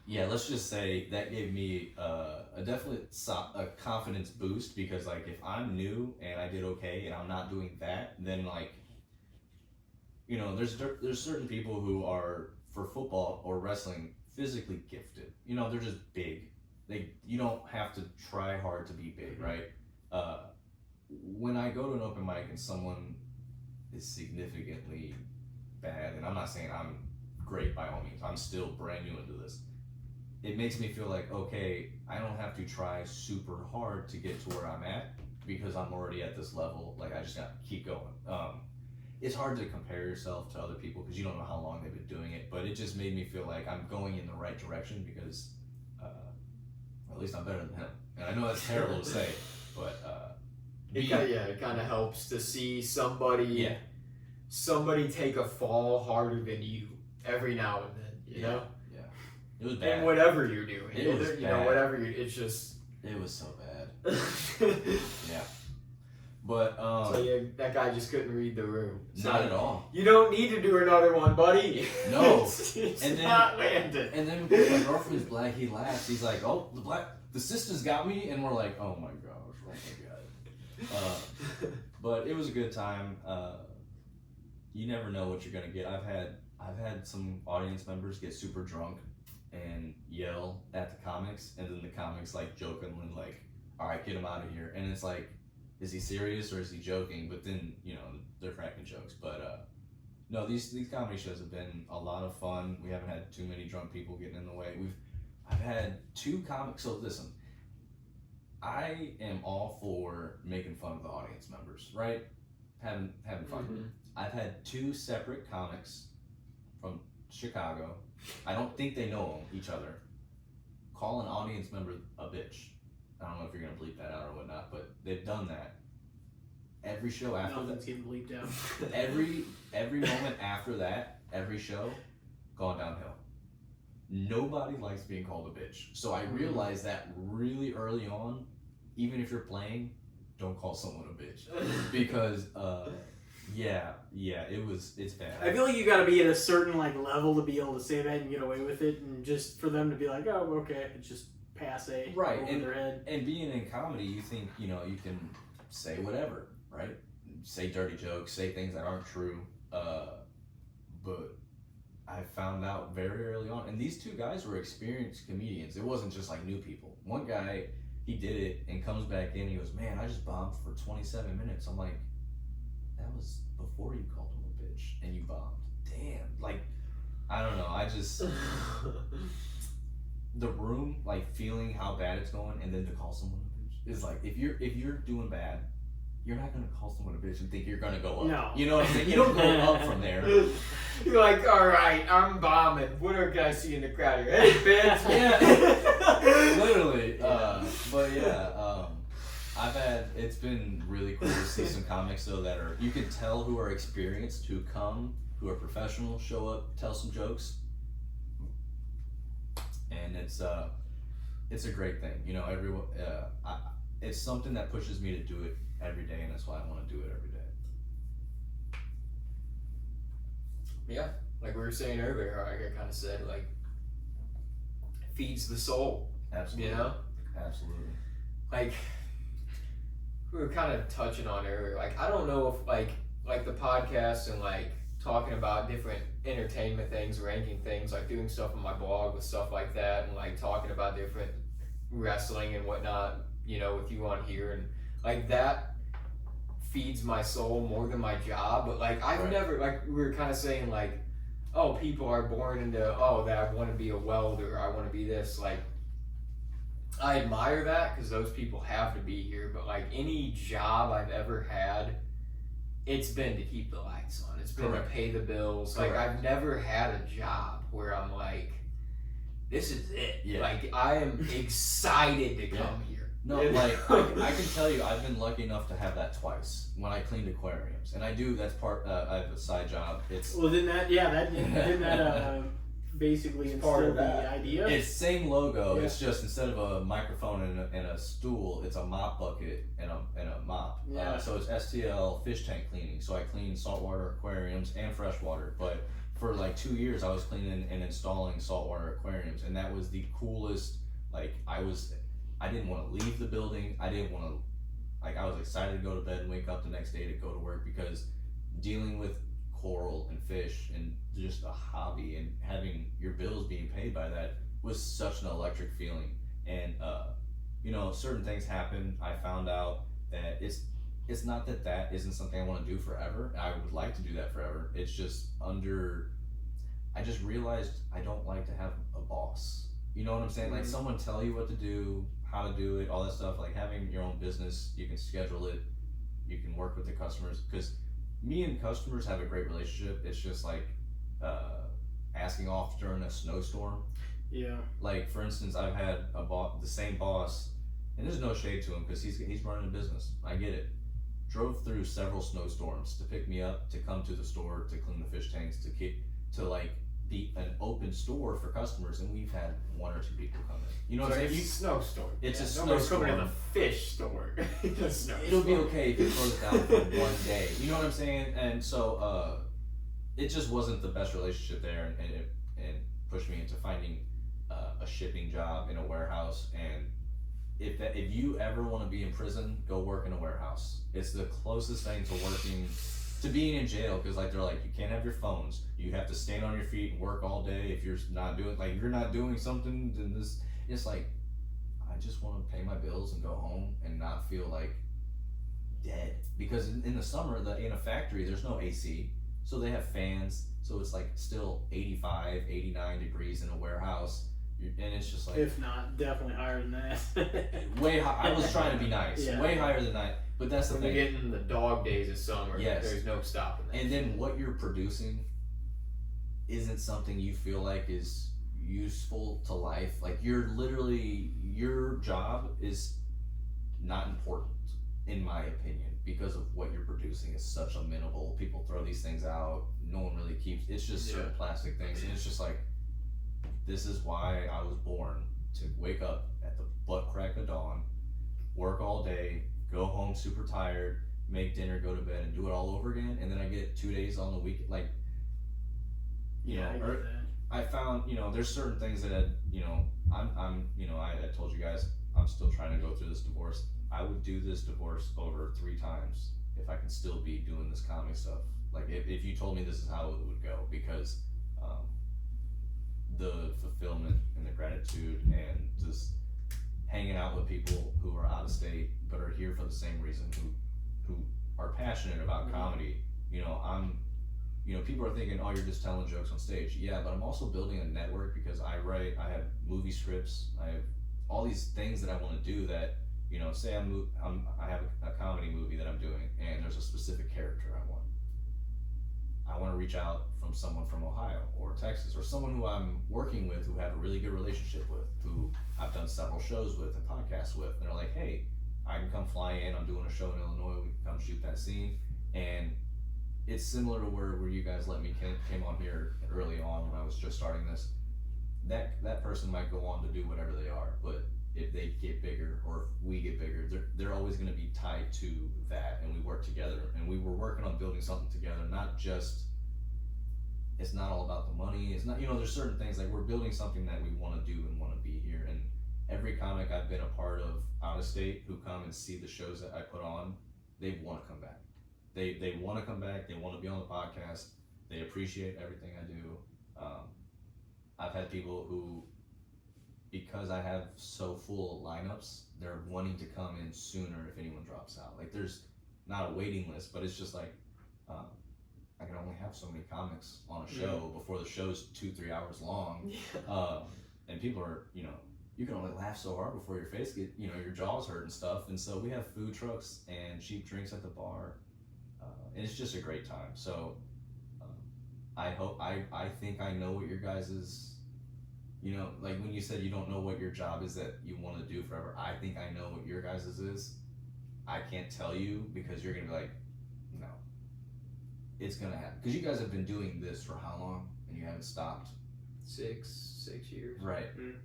yeah, let's just say that gave me a definite confidence boost, because like if I'm new and I did okay and I'm not doing that, then like, you know, there's certain people who are, for football or wrestling, physically gifted. You know, they're just big. You don't have to try hard to be big, right? When I go to an open mic and someone is significantly bad, and I'm not saying I'm great by all means. I'm still brand new into this. It makes me feel like, okay, I don't have to try super hard to get to where I'm at because I'm already at this level. Like, I just got to keep going. It's hard to compare yourself to other people because you don't know how long they've been doing it, but it just made me feel like I'm going in the right direction because at least I'm better than him. And I know that's terrible to say, but it kind of helps to see somebody yeah. somebody take a fall harder than you every now and then, you know? Yeah. It was bad. And whatever you're doing. It was you bad. know, whatever you it's just It was so bad. Yeah. But so yeah, that guy just couldn't read the room. So not at all. You don't need to do another one, buddy. No. it's And then- not landed. And then because my girlfriend's black, he laughs. He's like, "Oh, the sisters got me," and we're like, "Oh my god." But it was a good time. You never know what you're gonna get. I've had some audience members get super drunk and yell at the comics, and then the comics like jokingly like, "All right, get him out of here," and it's like, is he serious or is he joking? But then, you know, they're cracking jokes. But no, these comedy shows have been a lot of fun. We haven't had too many drunk people getting in the way. I've had 2 comics. So listen, I am all for making fun of the audience members, right? Having fun. Mm-hmm. I've had 2 separate comics from Chicago. I don't think they know each other. Call an audience member a bitch. I don't know if you're gonna bleep that out or whatnot, but they've done that. Every show after Nothing's getting bleeped out. every moment after that, every show, gone downhill. Nobody likes being called a bitch. So I realized that really early on, even if you're playing, don't call someone a bitch. Because it's bad. I feel like you gotta be at a certain like level to be able to say that and get away with it, and just for them to be like, oh, okay, it's just passe Right, over their head. And being in comedy, you think, you know, you can say whatever, right? Say dirty jokes, say things that aren't true. But I found out very early on, and these 2 guys were experienced comedians. It wasn't just like new people. One guy, he did it and comes back in, he goes, "Man, I just bombed for 27 minutes. I'm like, that was before you called him a bitch and you bombed. Damn. Like, I don't know. I just... the room, like feeling how bad it's going, and then to call someone a bitch is like, if you're doing bad, you're not gonna call someone a bitch and think you're gonna go up. No. You know what I'm saying? You don't go up from there. You're like, all right, I'm bombing. What can I see in the crowd here? Hey, bitch. Yeah. Literally. But yeah, it's been really cool to see some comics though that are, you can tell who are experienced, who are professional, show up, tell some jokes. And it's a great thing, you know. Everyone, it's something that pushes me to do it every day, and that's why I want to do it every day. Yeah, like we were saying earlier, like I kind of said, like, feeds the soul. Absolutely. You know, absolutely. Like we were kind of touching on earlier. Like, I don't know if like the podcast and like talking about different entertainment things, ranking things, like doing stuff on my blog with stuff like that, and like talking about different wrestling and whatnot, you know, with you on here, and like that feeds my soul more than my job. But like I've never, like we were kind of saying, like, oh, people are born into, oh, that I want to be a welder, I want to be this. Like, I admire that because those people have to be here, but like any job I've ever had, it's been to keep the lights on. It's been to pay the bills. Like, I've never had a job where I'm like, this is it. Yeah. Like, I am excited to come here. No, like, I can tell you, I've been lucky enough to have that twice when I cleaned aquariums. And I do, that's part, I have a side job. Well, didn't that basically instill the idea? It's same logo. Yeah. It's just instead of a microphone and a stool, it's a mop bucket and a mop. Yeah. So it's STL fish tank cleaning. So I clean saltwater aquariums and freshwater. But for like 2 years, I was cleaning and installing saltwater aquariums, and that was the coolest. Like, I didn't want to leave the building. I didn't want to. Like, I was excited to go to bed and wake up the next day to go to work, because dealing with coral and fish and just a hobby and having your bills being paid by that was such an electric feeling. And you know, certain things happened. I found out that it's not that that isn't something I want to do forever. I would like to do that forever. It's just I just realized I don't like to have a boss. You know what I'm saying? Like someone tell you what to do, how to do it, all that stuff. Like having your own business, you can schedule it, you can work with the customers. Because me and customers have a great relationship. It's just like asking off during a snowstorm. Yeah. Like for instance, I've had the same boss, and there's no shade to him because he's running a business. I get it. Drove through several snowstorms to pick me up, to come to the store, to clean the fish tanks, to like be an open store for customers, and we've had 1 or 2 people come in. You know what I'm saying? It's a snowstorm. It's a Nobody's snowstorm. coming to the fish store. It'll be okay if it throws down for 1 day. You know what I'm saying? And so it just wasn't the best relationship there, and it pushed me into finding a shipping job in a warehouse. And if you ever want to be in prison, go work in a warehouse. It's the closest thing to being in jail, because like they're like, you can't have your phones, you have to stand on your feet and work all day. If you're not doing something, then it's like, I just want to pay my bills and go home and not feel like dead. Because in the summer, in a factory, there's no AC, so they have fans, so it's like still 85, 89 degrees in a warehouse. And it's just like, if not, definitely higher than that. way high. I was trying to be nice. Yeah. Way higher than that. But that's the when thing. we get in the dog days of summer, Yes. there's no stopping that. And then what you're producing isn't something you feel like is useful to life. Like your job is not important, in my opinion, because of what you're producing is such a minimal. People throw these things out. No one really keeps. It's just certain plastic things, and it's just like, this is why I was born, to wake up at the butt crack of dawn, work all day, go home super tired, make dinner, go to bed, and do it all over again. And then I get 2 days on the week. Like, I found, there's certain things that, I told you guys, I'm still trying to go through this divorce. I would do this divorce over 3 times if I can still be doing this comic stuff. Like, if you told me this is how it would go, because the fulfillment and the gratitude and just hanging out with people who are out of state but are here for the same reason, who are passionate about comedy. People are thinking, oh, you're just telling jokes on stage. Yeah, but I'm also building a network, because I have movie scripts, I have all these things that I want to do that, say I have a comedy movie that I'm doing, and there's a specific character I want to reach out from someone from Ohio or Texas, or someone who I'm working with, who I have a really good relationship with, who I've done several shows with and podcasts with. And they're like, hey, I can come fly in, I'm doing a show in Illinois, we can come shoot that scene. And it's similar to where you guys came on here early on when I was just starting this. That person might go on to do whatever they are, but if they get bigger, or if we get bigger, they're always going to be tied to that, and we work together. And we were working on building something together, it's not all about the money. It's not, there's certain things, like we're building something that we want to do and want to be here. And every comic I've been a part of out of state who come and see the shows that I put on, they want to come back. They want to come back. They want to be on the podcast. They appreciate everything I do. I've had people who, because I have so full lineups, they're wanting to come in sooner if anyone drops out. Like, there's not a waiting list, but it's just like, I can only have so many comics on a show before the show's 2-3 hours long. And people are, you can only laugh so hard before your face your jaws hurt and stuff. And so we have food trucks and cheap drinks at the bar. And it's just a great time. So I think I know what your guys's, like when you said you don't know what your job is that you want to do forever, I think I know what your guys's is. I can't tell you, because you're going to be like, no, it's going to happen. Because you guys have been doing this for how long? And you haven't stopped? 6 years. Right. Mm-hmm.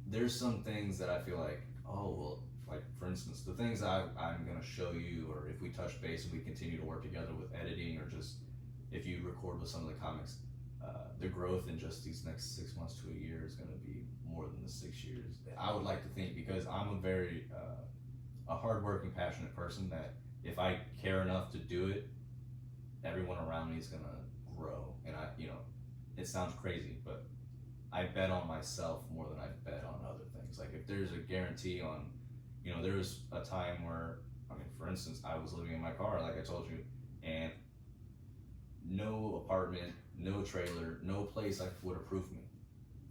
There's some things that I feel like, oh, well, like for instance, the things I'm going to show you, or if we touch base and we continue to work together with editing, or just if you record with some of the comics, the growth in just these next 6 months to a year is going to be more than the 6 years. I would like to think, because I'm a very a hardworking, passionate person, that if I care enough to do it, everyone around me is going to grow. And it sounds crazy, but I bet on myself more than I bet on other things. Like, if there's a guarantee on, there was a time where, for instance, I was living in my car, like I told you, and no apartment, no trailer, no place would approve me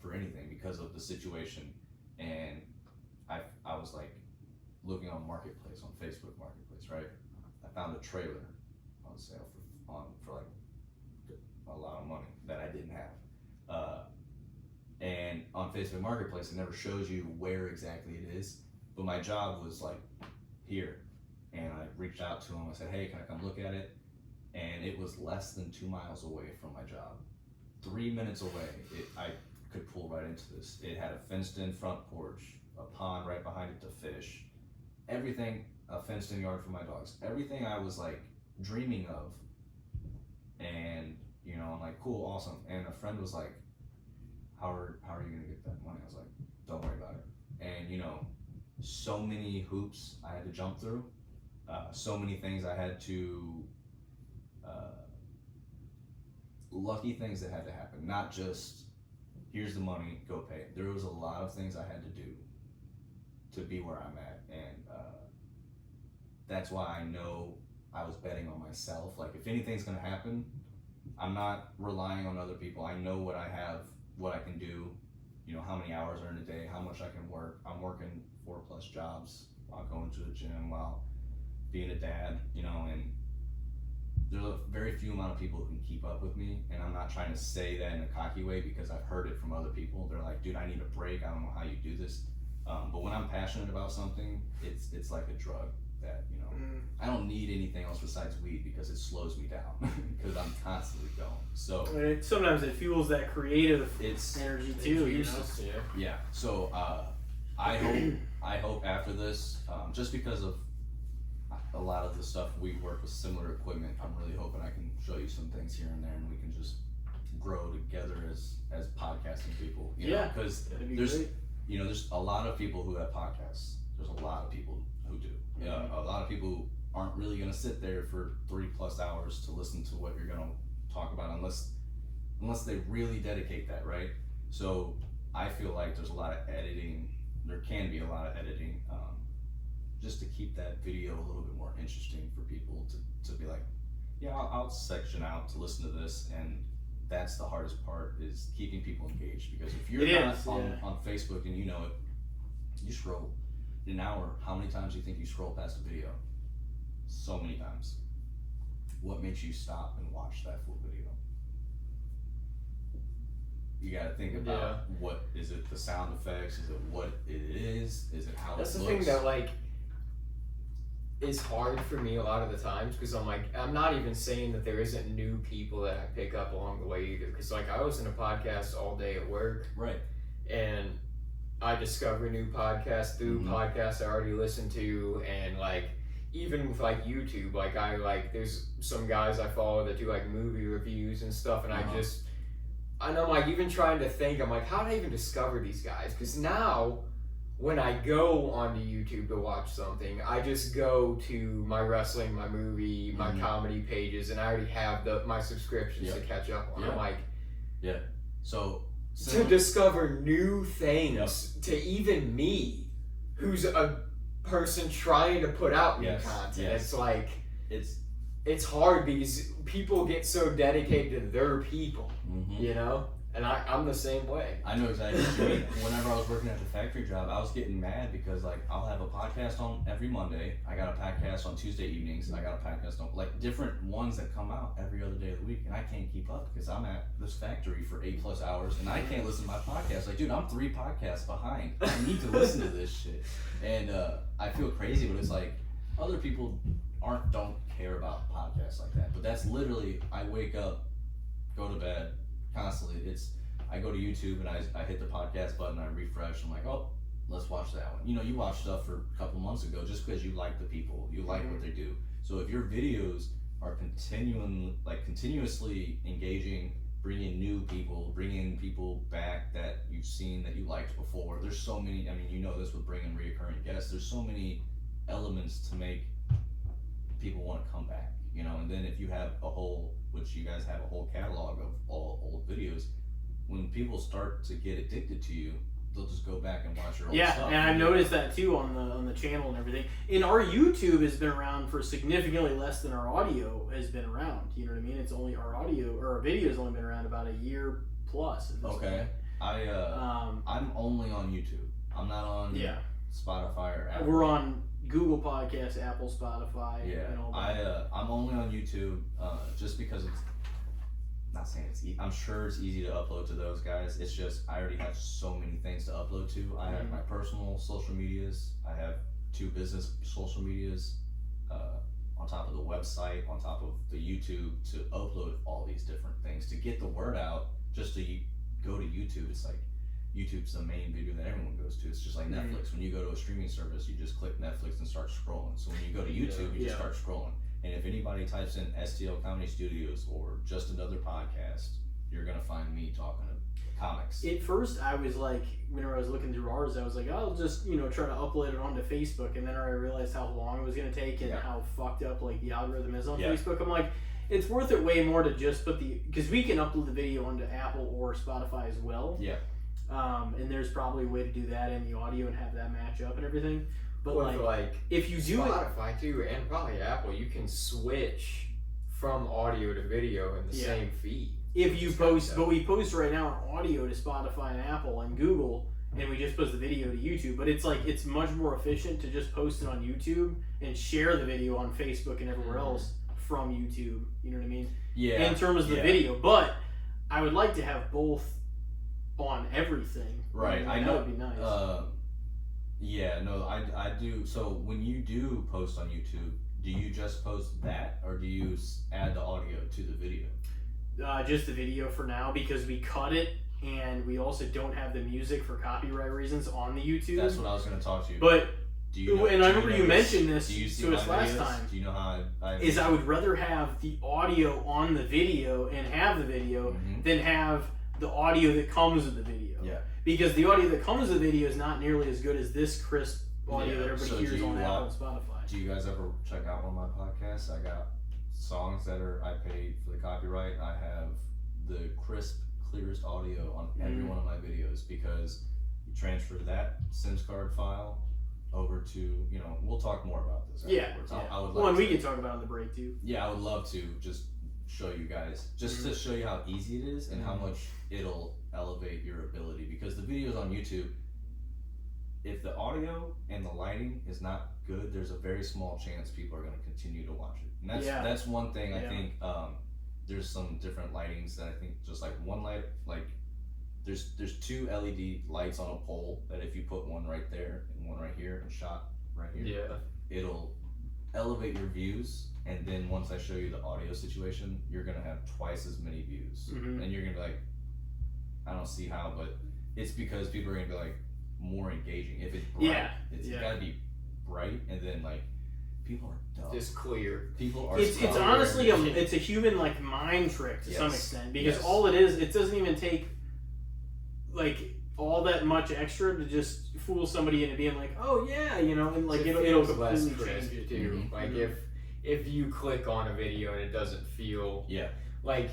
for anything because of the situation. And I was like looking on Marketplace, on Facebook Marketplace, right? I found a trailer on sale for like a lot of money that I didn't have. And on Facebook Marketplace, it never shows you where exactly it is. But my job was like here. And I reached out to him. I said, hey, can I come look at it? And it was less than 2 miles away from my job. 3 minutes away, I could pull right into this. It had a fenced in front porch, a pond right behind it to fish. Everything, a fenced in yard for my dogs. Everything I was like dreaming of. And, you know, I'm like, cool, awesome. And a friend was like, how are you gonna get that money? I was like, don't worry about it. And, you know, so many hoops I had to jump through. So many things I had to, lucky things that had to happen. Not just, here's the money, go pay it. There was a lot of things I had to do to be where I'm at. And that's why I know I was betting on myself. Like, if anything's gonna happen, I'm not relying on other people. I know what I have, what I can do, you know, how many hours are in a day, how much I can work. I'm working 4+ jobs while going to the gym, while being a dad, you know, and there's a very few amount of people who can keep up with me. And I'm not trying to say that in a cocky way because I've heard it from other people. They're like, dude, I need a break. I don't know how you do this. But when I'm passionate about something, it's like a drug that, you know, I don't need anything else besides weed because it slows me down because I'm constantly going. So sometimes it fuels that creative energy too, you know? Yeah. So I hope after this, just because of a lot of the stuff we work with similar equipment, I'm really hoping I can show you some things here and there, and we can just grow together as podcasting people. You know, because there's a lot of people who have podcasts. There's a lot of people who do. A lot of people who aren't really going to sit there for 3+ hours to listen to what you're going to talk about unless they really dedicate that, right? So I feel like there's a lot of editing. There can be a lot of editing, just to keep that video a little bit more interesting for people to be like, yeah, I'll section out to listen to this. And that's the hardest part, is keeping people engaged. Because if you're on Facebook and you know it, you scroll in an hour, how many times do you think you scroll past a video? So many times. What makes you stop and watch that full video? You gotta think about what is it, the sound effects, is it what it is it how that's it looks? That's the thing that like is hard for me a lot of the times, because I'm like, I'm not even saying that there isn't new people that I pick up along the way either, because like I listen to podcasts all day at work, right? And I discover new podcasts through podcasts I already listened to. And like even with like YouTube, like there's some guys I follow that do like movie reviews and stuff, and I know, like, even trying to think, I'm like, how did I even discover these guys? Because now, when I go onto YouTube to watch something, I just go to my wrestling, my movie, my comedy pages, and I already have my subscriptions to catch up on. I'm like, so to discover new things to even me, who's a person trying to put out new content. It's like, it's hard because people get so dedicated to their people, you know? And I'm the same way. I know exactly what you mean. Whenever I was working at the factory job, I was getting mad because like I'll have a podcast on every Monday. I got a podcast on Tuesday evenings. I got a podcast on like different ones that come out every other day of the week. And I can't keep up because I'm at this factory for 8+ hours and I can't listen to my podcast. Like, dude, I'm 3 podcasts behind. I need to listen to this shit. And I feel crazy, but it's like other people don't care about podcasts like that. But that's literally, I wake up, go to bed, constantly. I go to YouTube and I hit the podcast button, I refresh, I'm like, oh, let's watch that one. You know, you watched stuff for a couple months ago just because you like the people, you like what they do. So if your videos are continuously engaging, bringing new people, bringing people back that you've seen that you liked before, there's so many, I mean, you know this with bringing reoccurring guests, there's so many elements to make people want to come back, you know. And then if you have which you guys have a whole catalog of all old videos, when people start to get addicted to you, they'll just go back and watch your old Yeah, stuff. and I've noticed that too on the channel and everything. And our YouTube has been around for significantly less than our audio has been around. You know what I mean? It's only our audio or our video has only been around about a year plus. At this Okay. point. I'm only on YouTube. I'm not on Spotify or Apple. We're on Google Podcasts, Apple, Spotify, Yeah, and all that. I'm only on YouTube just because it's not saying it's I'm sure it's easy to upload to those guys. It's just I already have so many things to upload to. I have my personal social medias. I have 2 business social medias on top of the website, on top of the YouTube to upload all these different things to get the word out. Just to go to YouTube, it's like YouTube's the main video that everyone goes to. It's just like Netflix. When you go to a streaming service, you just click Netflix and start scrolling. So when you go to YouTube, you just start scrolling. And if anybody types in STL Comedy Studios or just another podcast, you're gonna find me talking to comics. At first, I was like, whenever I was looking through ours, I was like, I'll just try to upload it onto Facebook, and then I realized how long it was gonna take and how fucked up like the algorithm is on Facebook. I'm like, it's worth it way more to just put because we can upload the video onto Apple or Spotify as well. Yeah. And there's probably a way to do that in the audio and have that match up and everything. But like if you do Spotify too, and probably Apple, you can switch from audio to video in the same feed. If you post, but we post right now our audio to Spotify and Apple and Google, and we just post the video to YouTube. But it's like it's much more efficient to just post it on YouTube and share the video on Facebook and everywhere else from YouTube. You know what I mean? Yeah. In terms of the video, but I would like to have both on everything. Right. I know. That would be nice. Yeah. No. I do. So when you do post on YouTube, do you just post that, or do you add the audio to the video? Just the video for now, because we cut it and we also don't have the music for copyright reasons on the YouTube. That's what I was going to talk to you. But do you know, and I remember you mentioned this to us last time. Do you know how I would rather have the audio on the video and have the video than have the audio that comes with the video. Yeah. Because the audio that comes with the video is not nearly as good as this crisp audio that everybody hears on Apple and Spotify. Do you guys ever check out one of my podcasts? I got songs that I paid for the copyright. I have the crisp, clearest audio on every one of my videos, because you transfer that SIMS card file over to, we'll talk more about this afterwards. I would and we can talk about it on the break too. Yeah, I would love to just show you guys, to show you how easy it is and how much it'll elevate your ability, because the videos on YouTube, if the audio and the lighting is not good, there's a very small chance people are going to continue to watch it. And that's one thing I think. There's some different lightings that I think, just like one light, like there's 2 LED lights on a pole that if you put one right there and one right here and shot right here, it'll elevate your views. And then once I show you the audio situation, you're gonna have twice as many views, and you're gonna be like, I don't see how, but it's because people are gonna be like more engaging. If it's bright, it's gotta be bright, and then like people are dumb. Just clear. People are. It's honestly it's a human like mind trick to some extent, because all it is, it doesn't even take like all that much extra to just fool somebody into being like, oh yeah, and like it'll completely change it too. Like if you click on a video and it doesn't feel like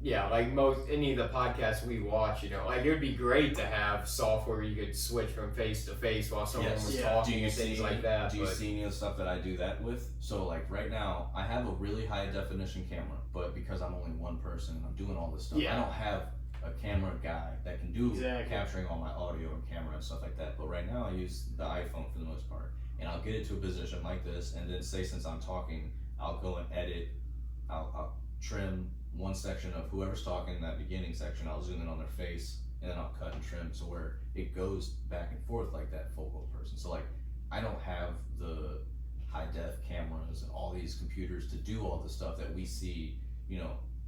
any of the podcasts we watch, like it would be great to have software you could switch from face to face while someone was talking and things like that. Do you see any of the stuff that I do that with? So like right now, I have a really high definition camera, but because I'm only one person and I'm doing all this stuff, I don't have a camera guy that can do capturing all my audio and camera and stuff like that. But right now I use the iPhone for the most part, and I'll get it to a position like this, and then say, since I'm talking, I'll go and edit, I'll trim one section of whoever's talking, that beginning section, I'll zoom in on their face, and then I'll cut and trim to where it goes back and forth like that focal person. So like, I don't have the high def cameras and all these computers to do all the stuff that we see,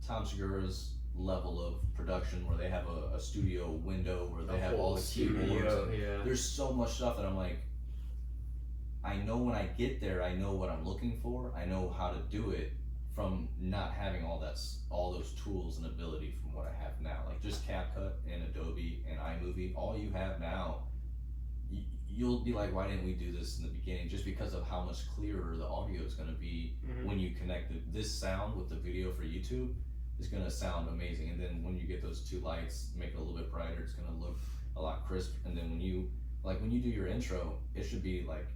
Tom Segura's level of production, where they have a studio window where they have all the keyboards. There's so much stuff that I'm like, I know when I get there, I know what I'm looking for. I know how to do it from not having all those tools and ability from what I have now. Like just CapCut and Adobe and iMovie, all you have now, you'll be like, why didn't we do this in the beginning? Just because of how much clearer the audio is going to be when you connect this sound with the video for YouTube. Is going to sound amazing, and then when you get those 2 lights, make it a little bit brighter, it's going to look a lot crisp, and then when you do your intro, it should be like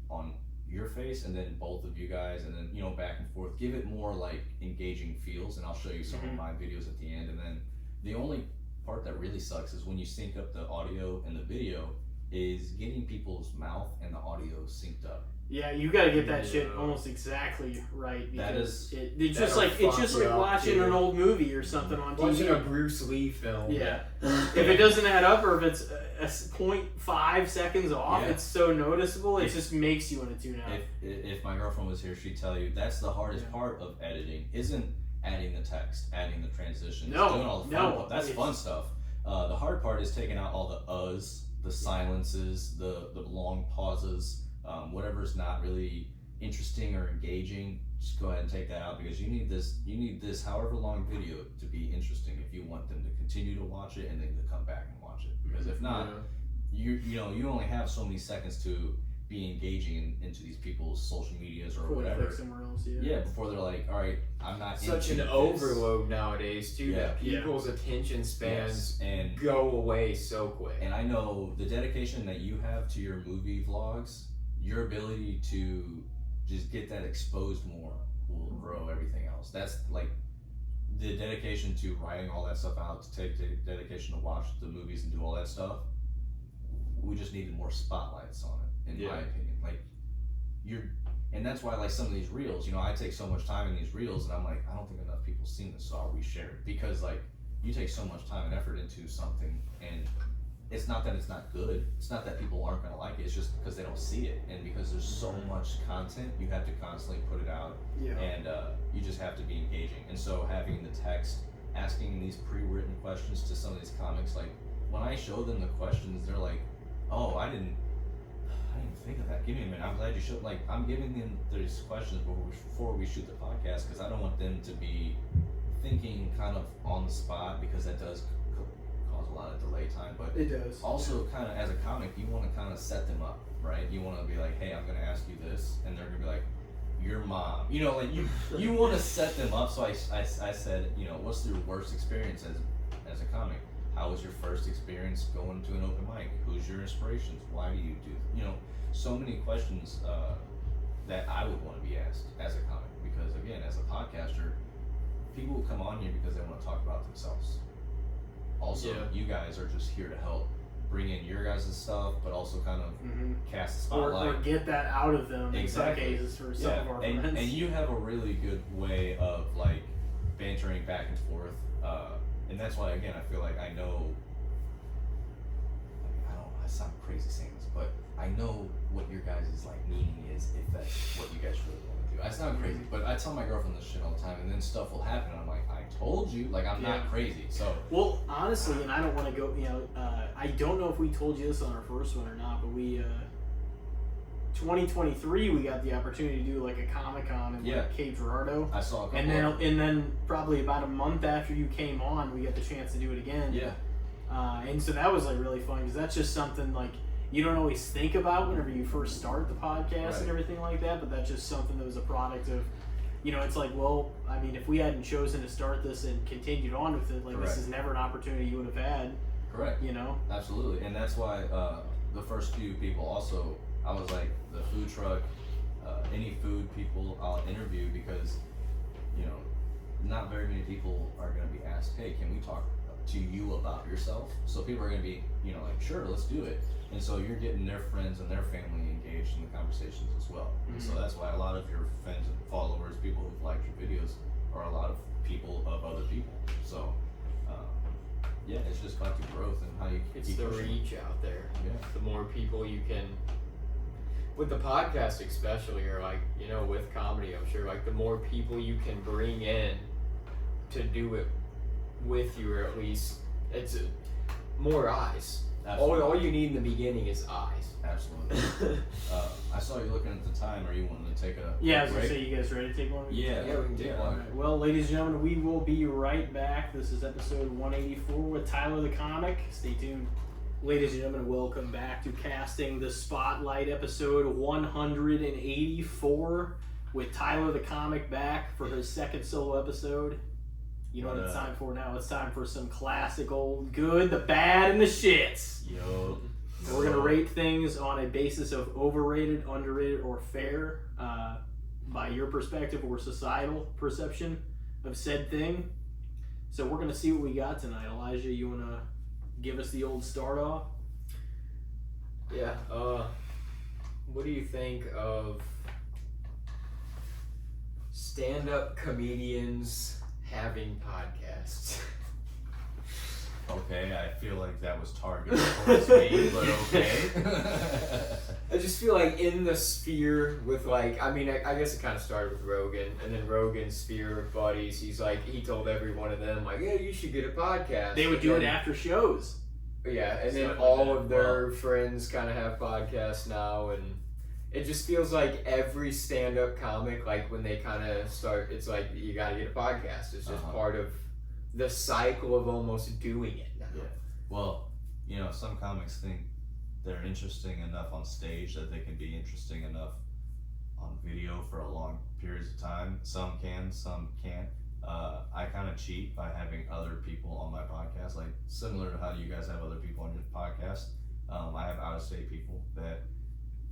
on your face and then both of you guys, and then back and forth. Give it more like engaging feels, and I'll show you some of my videos at the end. And then the only part that really sucks is when you sync up the audio and the video, is getting people's mouth and the audio synced up. Yeah, you got to get that shit almost exactly right, because that is, it's just like watching an old movie or something on TV. Watching a Bruce Lee film. Yeah. If it doesn't add up, or if it's a 0.5 seconds off, it's so noticeable. It just makes you want to tune out. If my girlfriend was here, she'd tell you that's the hardest part of editing. Isn't adding the text, adding the transitions, doing all the fun stuff. That's fun stuff. The hard part is taking out all the uhs, the silences, the long pauses. Whatever's not really interesting or engaging, just go ahead and take that out, because you need this however long video to be interesting if you want them to continue to watch it and then to come back and watch it. Because if not, you only have so many seconds to be engaging into these people's social medias or whatever. Somewhere else, before they're like, all right, I'm not such an overload nowadays too, that people's attention spans and go away so quick. And I know the dedication that you have to your movie vlogs, your ability to just get that exposed more will grow everything else. That's like the dedication to writing all that stuff out, to take the dedication to watch the movies and do all that stuff. We just needed more spotlights on it, in my opinion. Like and that's why, like, some of these reels, I take so much time in these reels, and I'm like, I don't think enough people seen this, so I'll reshare it. Because like, you take so much time and effort into something, and it's not that it's not good. It's not that people aren't going to like it. It's just because they don't see it. And because there's so much content, you have to constantly put it out. Yeah. And you just have to be engaging. And so having the text, asking these pre-written questions to some of these comics, like when I show them the questions, they're like, oh, I didn't think of that. Give me a minute. I'm glad you showed. Like, I'm giving them these questions before we shoot the podcast, because I don't want them to be thinking kind of on the spot, because that does cause a lot of delay time. But it does. Also, kind of as a comic, you want to kind of set them up, right? You want to be like, hey, I'm going to ask you this, and they're going to be like, your mom. Like you want to set them up. So I said, what's your worst experience as a comic? How was your first experience going to an open mic? Who's your inspirations? Why do you do? So many questions that I would want to be asked as a comic, because again, as a podcaster, people will come on here because they want to talk about themselves. Also, you guys are just here to help bring in your guys' stuff, but also kind of cast the spotlight. Or get that out of them. Exactly. In some cases for some of our friends. And you have a really good way of like bantering back and forth. And that's why, again, I feel like I know, I sound crazy saying this, but I know what your guys' like meaning is, if that's what you guys really want to do. I sound crazy, but I tell my girlfriend this shit all the time, and then stuff will happen, and I'm like, I told you, like, I'm not crazy. So well, honestly, and I don't want to go, I don't know if we told you this on our first one or not, but we 2023 we got the opportunity to do like a Comic-Con in like Cape Girardeau. I saw a couple and then probably about a month after you came on, we got the chance to do it again. And so that was like really fun, because that's just something like you don't always think about whenever you first start the podcast and everything like that, but that's just something that was a product of, it's like, well, I mean, if we hadn't chosen to start this and continued on with it, like this is never an opportunity you would have had. Correct. Absolutely. And that's why the first few people also, I was like, the food truck, any food people I'll interview, because, not very many people are going to be asked, hey, can we talk to you about yourself? So people are going to be, like, sure, let's do it. And so you're getting their friends and their family engaged in the conversations as well. And so that's why a lot of your friends and followers, people who've liked your videos, are a lot of people of other people. So, it's just about the growth and how you it's keep the pushing. Reach out there. Yeah. The more people you can, with the podcast especially, or like, with comedy, I'm sure, like the more people you can bring in to do it with you, or at least it's more eyes. All you need in the beginning is eyes. Absolutely. I saw you looking at the time. Are you wanting to take a I was break? going to say, you guys ready to take one? Yeah, we can take one. All right. Well, ladies and gentlemen, we will be right back. This is episode 184 with Tyler the Comic. Stay tuned. Ladies and gentlemen, welcome back to Casting the Spotlight, episode 184 with Tyler the Comic back for his second solo episode. You know what it's time for now? It's time for some classic old good, the bad, and the shits. Yo. rate things on a basis of overrated, underrated, or fair by your perspective or societal perception of said thing. So we're gonna see what we got tonight. Elijah, you wanna give us the old start off? Yeah. What do you think of stand-up comedians having podcasts? Okay, I feel like that was targeted towards me, but okay. I just feel like in the sphere with I guess it kind of started with Rogan, and then Rogan's sphere of buddies, he told every one of them yeah, you should get a podcast. They would do it after shows. Yeah, and then Stuff like all that. of their friends kind of have podcasts now, and it just feels like every stand-up comic, when they kind of start, it's you got to get a podcast. It's just part of the cycle of almost doing it now. Yeah. Well, some comics think they're interesting enough on stage that they can be interesting enough on video for a long periods of time. Some can, some can't. I kind of cheat by having other people on my podcast, similar to how you guys have other people on your podcast. I have out-of-state people that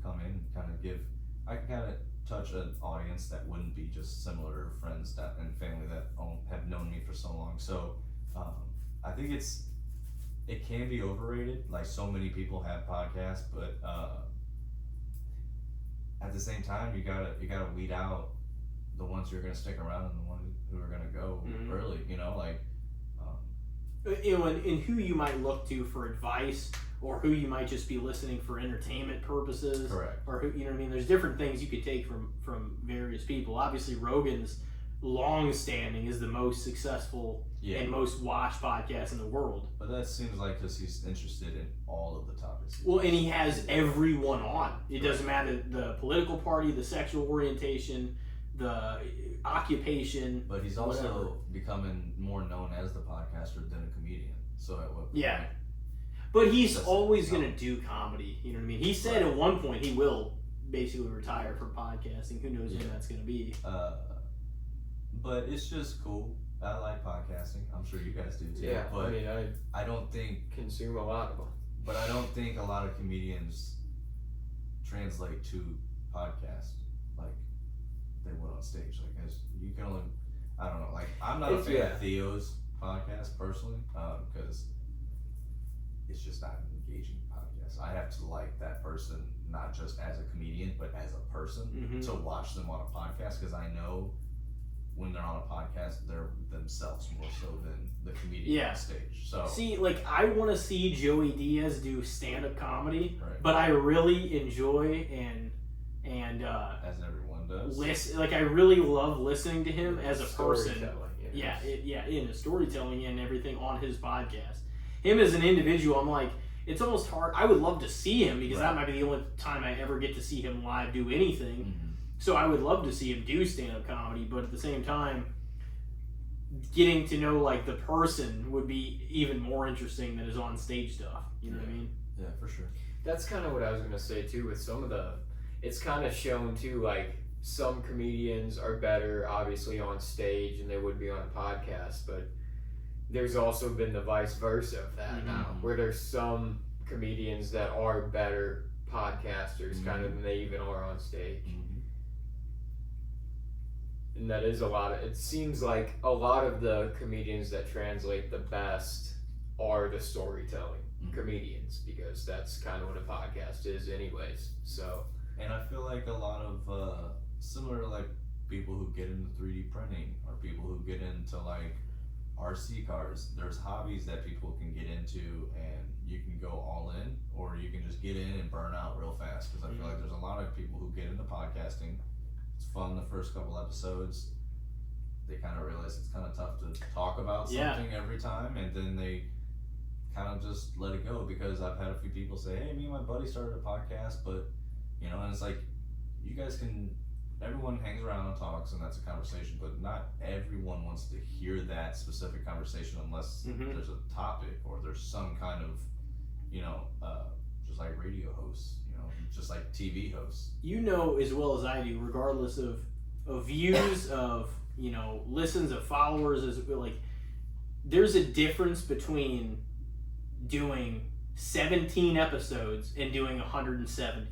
come in and I can kind of touch an audience that wouldn't be just similar friends and family that have known me for so long. So I think it can be overrated. So many people have podcasts, but at the same time, you gotta weed out the ones who are gonna stick around and the ones who are gonna go early. And who you might look to for advice, or who you might just be listening for entertainment purposes. Correct. Or who, there's different things you could take from various people. Obviously, Rogan's long-standing is the most successful and most watched podcast in the world. But that seems like because he's interested in all of the topics. Well, and he has everyone on. It doesn't matter the political party, the sexual orientation, the occupation. But he's also whatever. becoming more known as the podcaster than a comedian. So at what point? Yeah. But he's always going to do comedy. You know what I mean? He said at one point he will basically retire from podcasting. Who knows when that's going to be. But it's just cool. I like podcasting. I'm sure you guys do too. Yeah, but I don't think consume a lot of them. But I don't think a lot of comedians translate to podcast like they would on stage. As you can only, I don't know. I'm not a fan of Theo's podcast personally, because it's just not an engaging podcast. I have to like that person not just as a comedian, but as a person to watch them on a podcast, because I know when they're on a podcast, they're themselves more so than the comedian on stage. So see, I want to see Joey Diaz do stand-up comedy, right. but I really enjoy and as everyone does, I really love listening to him as a person. Yes. In his storytelling and everything on his podcast. Him as an individual, I'm it's almost hard. I would love to see him because that might be the only time I ever get to see him live do anything. So I would love to see him do stand-up comedy, but at the same time, getting to know the person would be even more interesting than his on-stage stuff. You know what I mean? Yeah, for sure. That's kind of what I was gonna say too. With some of it's kind of shown too. Some comedians are better, obviously, on stage, and they would be on a podcast. But there's also been the vice versa of that now, where there's some comedians that are better podcasters, kind of than they even are on stage. And that is it seems like a lot of the comedians that translate the best are the storytelling comedians, because that's kind of what a podcast is anyways. So, and I feel like a lot of similar to people who get into 3D printing, or people who get into RC cars, there's hobbies that people can get into and you can go all in, or you can just get in and burn out real fast, because I feel like there's a lot of people who get into podcasting. It's fun the first couple episodes. They kind of realize it's kind of tough to talk about something every time, and then they kind of just let it go, because I've had a few people say, hey, me and my buddy started a podcast, but and it's you guys can, everyone hangs around and talks, and that's a conversation, but not everyone wants to hear that specific conversation unless there's a topic, or there's some kind of just like radio hosts, just like TV hosts. As well as I do, regardless of views, of listens, of followers, there's a difference between doing 17 episodes and doing 170.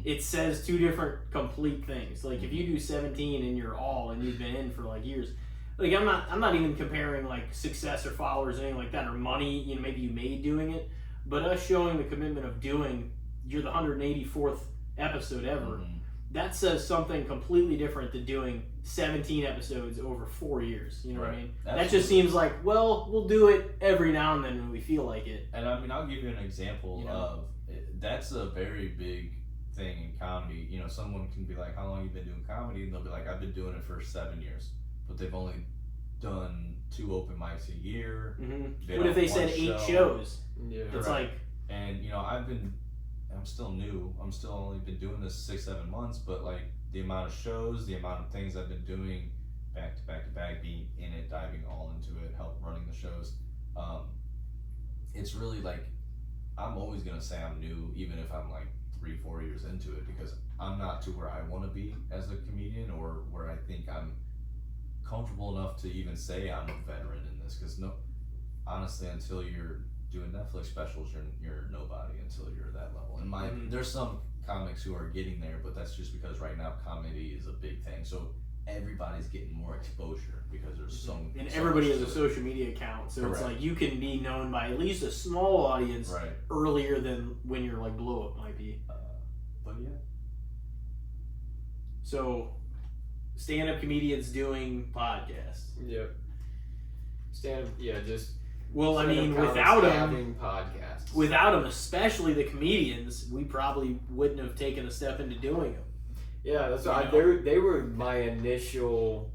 It says two different complete things. Like if you do 17 and you're all and you've been in for like years, like I'm not even comparing like success or followers or anything like that or money, you know, maybe you made doing it, but us showing the commitment of doing, you're the 184th episode ever. That says something completely different than doing 17 episodes over 4 years. You know what I mean? Absolutely. That just seems like, well, we'll do it every now and then when we feel like it. And I mean, I'll give you an example of that's a very big thing in comedy. You know, someone can be like, how long have you been doing comedy? And they'll be like, I've been doing it for 7 years. But they've only done 2 open mics a year. What if they said 8 shows? Yeah, it's like... And, you know, I'm still new. I'm still only been doing this 6-7 months, but like the amount of shows, the amount of things I've been doing back to back to back, being in it, diving all into it, help running the shows. It's really like, I'm always gonna say I'm new, even if I'm like 3-4 years into it, because I'm not to where I want to be as a comedian, or where I think I'm comfortable enough to even say I'm a veteran in this. Because honestly, until you're doing Netflix specials, you're nobody until you're that level. And there's some comics who are getting there, but that's just because right now comedy is a big thing. So everybody's getting more exposure because there's and everybody has a social media account, so it's like you can be known by at least a small audience earlier than when your like blow up might be. But yeah. So stand-up comedians doing podcasts. Yep. Just. Well, I mean, without them, especially the comedians, we probably wouldn't have taken a step into doing them. Yeah, that's why they were my initial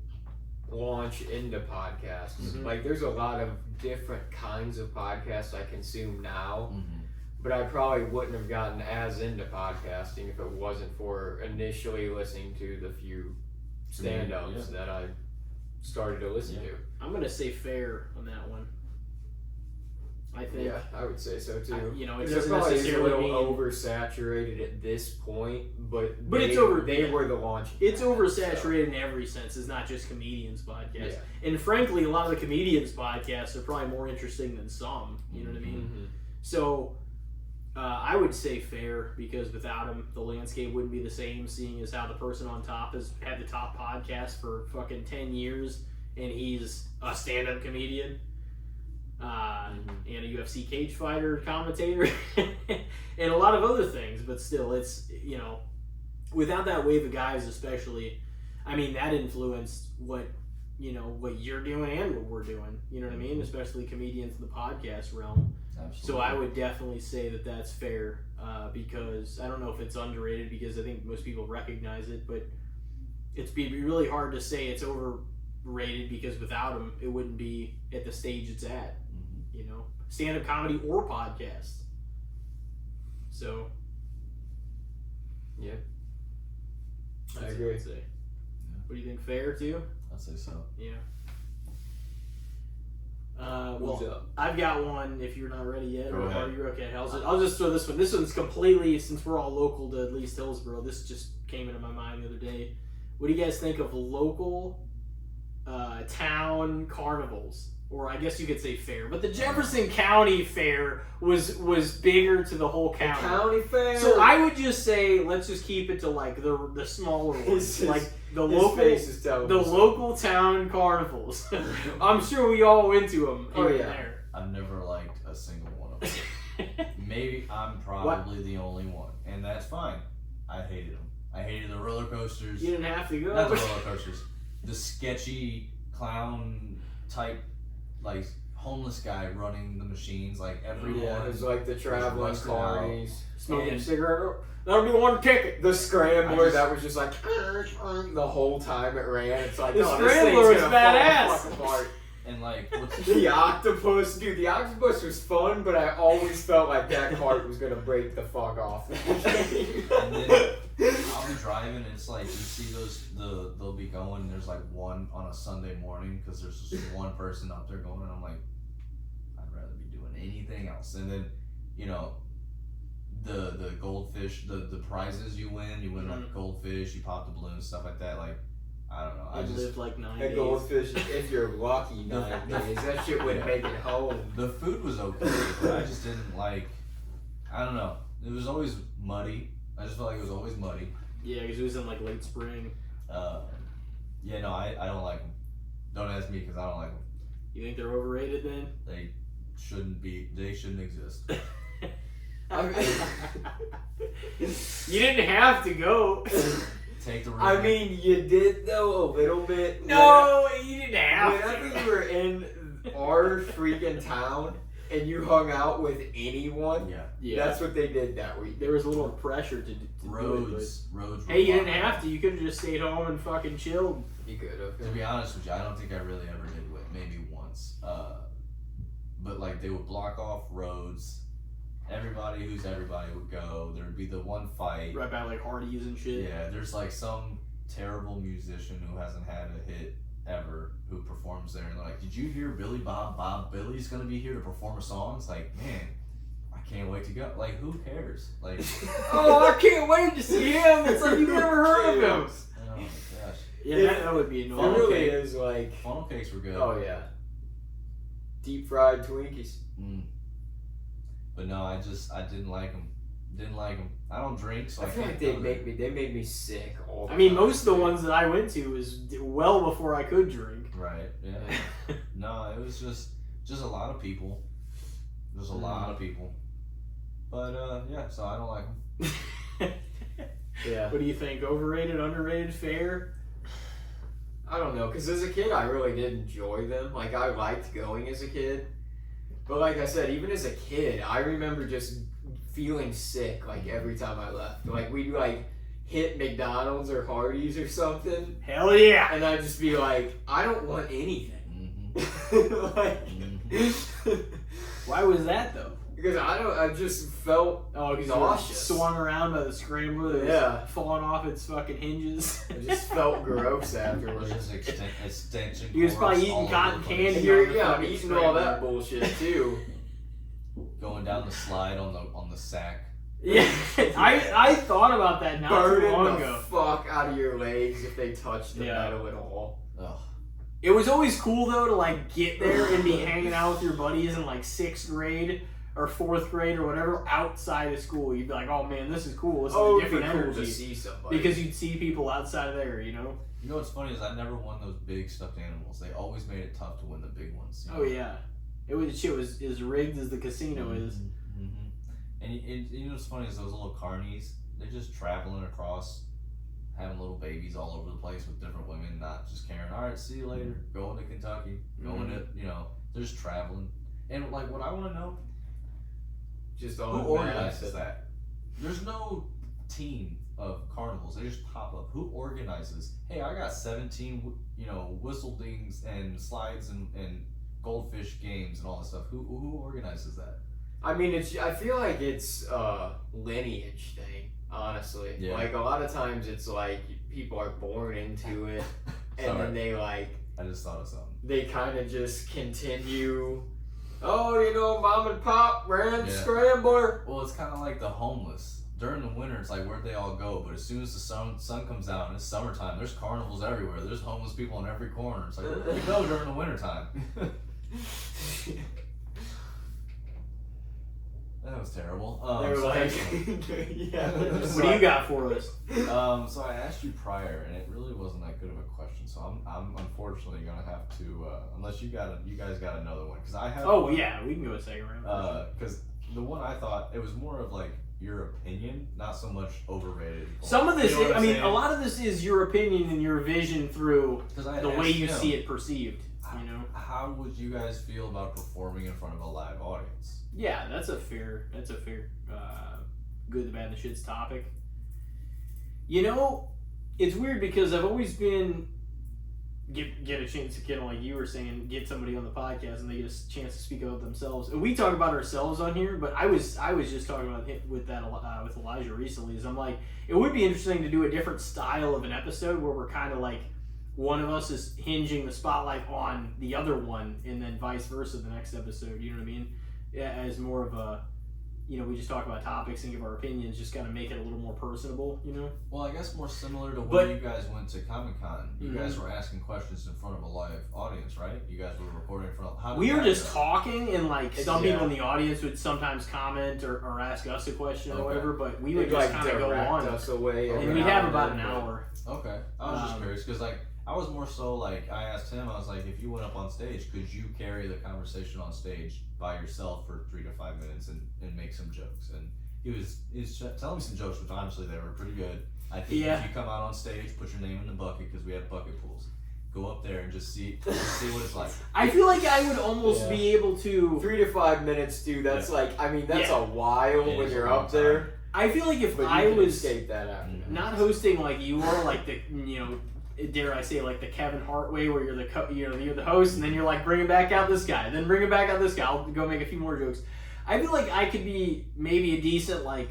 launch into podcasts. Like, there's a lot of different kinds of podcasts I consume now, but I probably wouldn't have gotten as into podcasting if it wasn't for initially listening to the few stand-ups that I started to listen to. I'm going to say fair on that one. I think. Yeah, I would say so too. It doesn't necessarily mean oversaturated at this point, but they were the launch. It's oversaturated in every sense. It's not just comedians' podcasts, and frankly, a lot of the comedians' podcasts are probably more interesting than some. You know what I mean? So, I would say fair, because without him, the landscape wouldn't be the same. Seeing as how the person on top has had the top podcast for fucking 10 years, and he's a stand-up comedian. And a UFC cage fighter, commentator, and a lot of other things, but still, it's, without that wave of guys especially, I mean, that influenced what you're doing and what we're doing, you know what I mean? Especially comedians in the podcast realm. Absolutely. So I would definitely say that that's fair, because I don't know if it's underrated, because I think most people recognize it, but it'd be really hard to say it's overrated, because without them, it wouldn't be at the stage it's at. Stand-up comedy or podcast. So, yeah, I agree. What do you think? Fair too? I'd say so. Yeah. Well, I've got one. If you're not ready yet, or are you okay? I'll just throw this one. This one's completely, since we're all local to at least Hillsboro. This just came into my mind the other day. What do you guys think of local town carnivals? Or I guess you could say fair, but the Jefferson County Fair was bigger to the whole county. The county fair. So I would just say, let's just keep it to like the smaller ones, like the local town carnivals. I'm sure we all went to them. There. I've never liked a single one of them. Maybe I'm probably the only one, and that's fine. I hated them. I hated the roller coasters. You didn't have to go. Not the roller coasters. The sketchy clown type, like homeless guy running the machines, like everyone. Yeah, it was like the traveling carnies. Smoking a cigarette. That'll be one ticket. The scrambler that was just like the whole time it ran. It's like, the scrambler was badass. And like the octopus, dude. The octopus was fun, but I always felt like that cart was gonna break the fuck off. And then I'll be driving, and it's like you see they'll be going. There's like one on a Sunday morning because there's just one person up there going, and I'm like, I'd rather be doing anything else. And then, the goldfish, the prizes you win like goldfish, you pop the balloons, stuff like that. Like, I don't know. I just lived like 9 days. That goldfish, if you're lucky, 9 days. That shit wouldn't make it home. The food was okay, but I just didn't like I don't know. It was always muddy. I just felt like it was always muddy. Yeah, because it was in like late spring. Yeah, no, I don't like them. Don't ask me because I don't like them. You think they're overrated then? They shouldn't be. They shouldn't exist. You didn't have to go. Take the risk. I mean, you did though a little bit. No, you didn't have Whenever to. you were in our freaking town and you hung out with anyone, Yeah. that's what they did that week. There was a little pressure to do Roads. it. Roads. Hey, you didn't have to. You could have just stayed home and fucking chilled. You could have. To be honest with you, I don't think I really ever did win. Maybe once. But like they would block off roads. Everybody would go. There would be the one fight. Right by like Hardee's and shit. Yeah, there's like some terrible musician who hasn't had a hit ever who performs there, and they're like, "Did you hear Billy Bob Billy's gonna be here to perform a song?" It's like, man, I can't wait to go. Like, who cares? Like, Oh, I can't wait to see him. It's like you've never heard of him. oh my gosh, Yeah, that would be It annoying. really cake. is like, funnel cakes were good. oh yeah, deep fried Twinkies. But no, I didn't like them. Didn't like them. I don't drink, so I, I feel can't like go there. they made me sick all the I mean, time. most of the ones that I went to was well before I could drink. Right. Yeah. No, it was just a lot of people. There's a lot of people. But yeah, so I don't like them. Yeah. What do you think? Overrated, underrated, fair? I don't know, because as a kid, I really did enjoy them. Like, I liked going as a kid. But like I said, even as a kid, I remember just feeling sick, like, every time I left. Like, we'd, like, hit McDonald's or Hardee's or something, Hell yeah! and I'd just be like, I don't want anything. Like, Why was that though? because I just felt Oh, because you nauseous. swung around by the scrambler that was Yeah. falling off its fucking hinges. I just felt gross It was afterwards. just extension. He was probably cords eating all over cotton the place. candy. And you're, on the yeah, I'm fucking eating all that scrambler. bullshit too. Going down the slide on the sack. Yeah, I thought about that not too Burning long the ago. fuck out of your legs if they touch the Yeah. metal at all. Ugh. It was always cool though to like get there and be hanging out with your buddies in like 6th grade or 4th grade or whatever outside of school. You'd be like, oh man, this is cool. This is a It'd be different cool energy. to see somebody. Because you'd see people outside of there, you know? You know what's funny is I never won those big stuffed animals. They always made it tough to win the big ones. You know? Oh yeah. It was shit was as rigged as the casino is. Mm-hmm. And you know what's funny is those little carnies, they're just traveling across, having little babies all over the place with different women, not just caring, all right, see you later, going to Kentucky, going to, you know, they're just traveling. And like what I want to know, just who all organizes that? There's no team of carnivals. They just pop up. Who organizes? Hey, I got 17, you know, whistle dings and slides and goldfish games and all that stuff. Who organizes that? I mean, I feel like it's a lineage thing, honestly. Yeah. Like, a lot of times it's like people are born into it, and Sorry. then they like, I just thought of something. they kind of just continue, oh, you know, mom and pop ran Yeah. scrambler. Well, it's kind of like the homeless. During the winter, it's like where'd they all go? But as soon as the sun comes out and it's summertime, there's carnivals everywhere. There's homeless people in every corner. It's like, where do we go during the wintertime? That was terrible. They were so like, actually, yeah. they're just What do you like- got for us? so I asked you prior, and it really wasn't that good of a question. So I'm unfortunately gonna have to, unless you guys got another one, because I have. Oh yeah, we can go a second round. Because the one I thought it was more of like your opinion, not so much overrated. Some of this, You know what I I'm mean, saying? a lot of this is your opinion and your vision through 'Cause I had the way asked you him, see it perceived. You know? How would you guys feel about performing in front of a live audience? Yeah, that's a fair, good, the bad, and the shits topic. You know, it's weird because I've always been get a chance to, kind of like you were saying, get somebody on the podcast and they get a chance to speak about themselves. And we talk about ourselves on here, but I was just talking about it with Elijah recently. Is I'm like, it would be interesting to do a different style of an episode where we're kind of like, one of us is hinging the spotlight on the other one, and then vice versa the next episode. You know what I mean? Yeah, as more of a we just talk about topics and give our opinions, just kind of make it a little more personable, Well, I guess more similar to when But- you guys went to Comic-Con. You guys were asking questions in front of a live audience, right? You guys were recording in front of... How did We were that just go? talking, and like some Yeah. people in the audience would sometimes comment or ask us a question or Okay. whatever, but we would They'd just like kind of go direct on. us away, And And every we'd now have and about then, an but- hour. Okay. I was just Um, curious, because like, I was more so like, I asked him, I was like, if you went up on stage, could you carry the conversation on stage by yourself for 3 to 5 minutes and make some jokes? And he was telling me some jokes, which honestly they were pretty good. I think Yeah. if you come out on stage, put your name in the bucket, because we have bucket pools. Go up there and just see what it's like. I feel like I would almost Yeah. be able to. 3 to 5 minutes, dude. That's like, I mean, that's Yeah. a while It when is a you're long up there. I feel like if But you I can was escape that after that. not hosting like you are, like the dare I say, like the Kevin Hart way, where you're you're the host, and then you're like bringing back out this guy, then bringing back out this guy. I'll go make a few more jokes. I feel like I could be maybe a decent like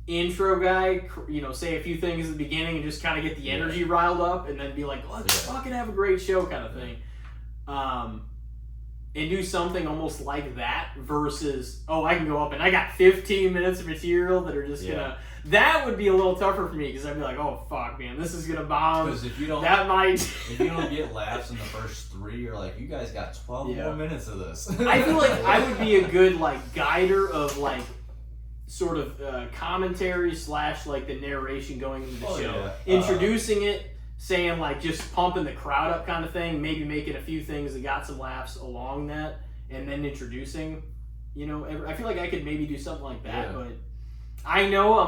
intro guy, say a few things at the beginning and just kind of get the energy riled up, and then be like, let's fucking have a great show kind of thing. And do something almost like that versus, I can go up and I got 15 minutes of material that are just gonna. That would be a little tougher for me, because I'd be like, oh fuck, man, this is gonna bomb. Because if you don't, That might. if you don't get laughs in the first 3, you're like, you guys got 12 Yeah. more minutes of this. I feel like I would be a good like guider of like sort of commentary / like the narration going into the Oh, show, yeah. introducing it, saying like just pumping the crowd up kind of thing, maybe making a few things that got some laughs along that, and then introducing. I feel like I could maybe do something like that, Yeah. but I know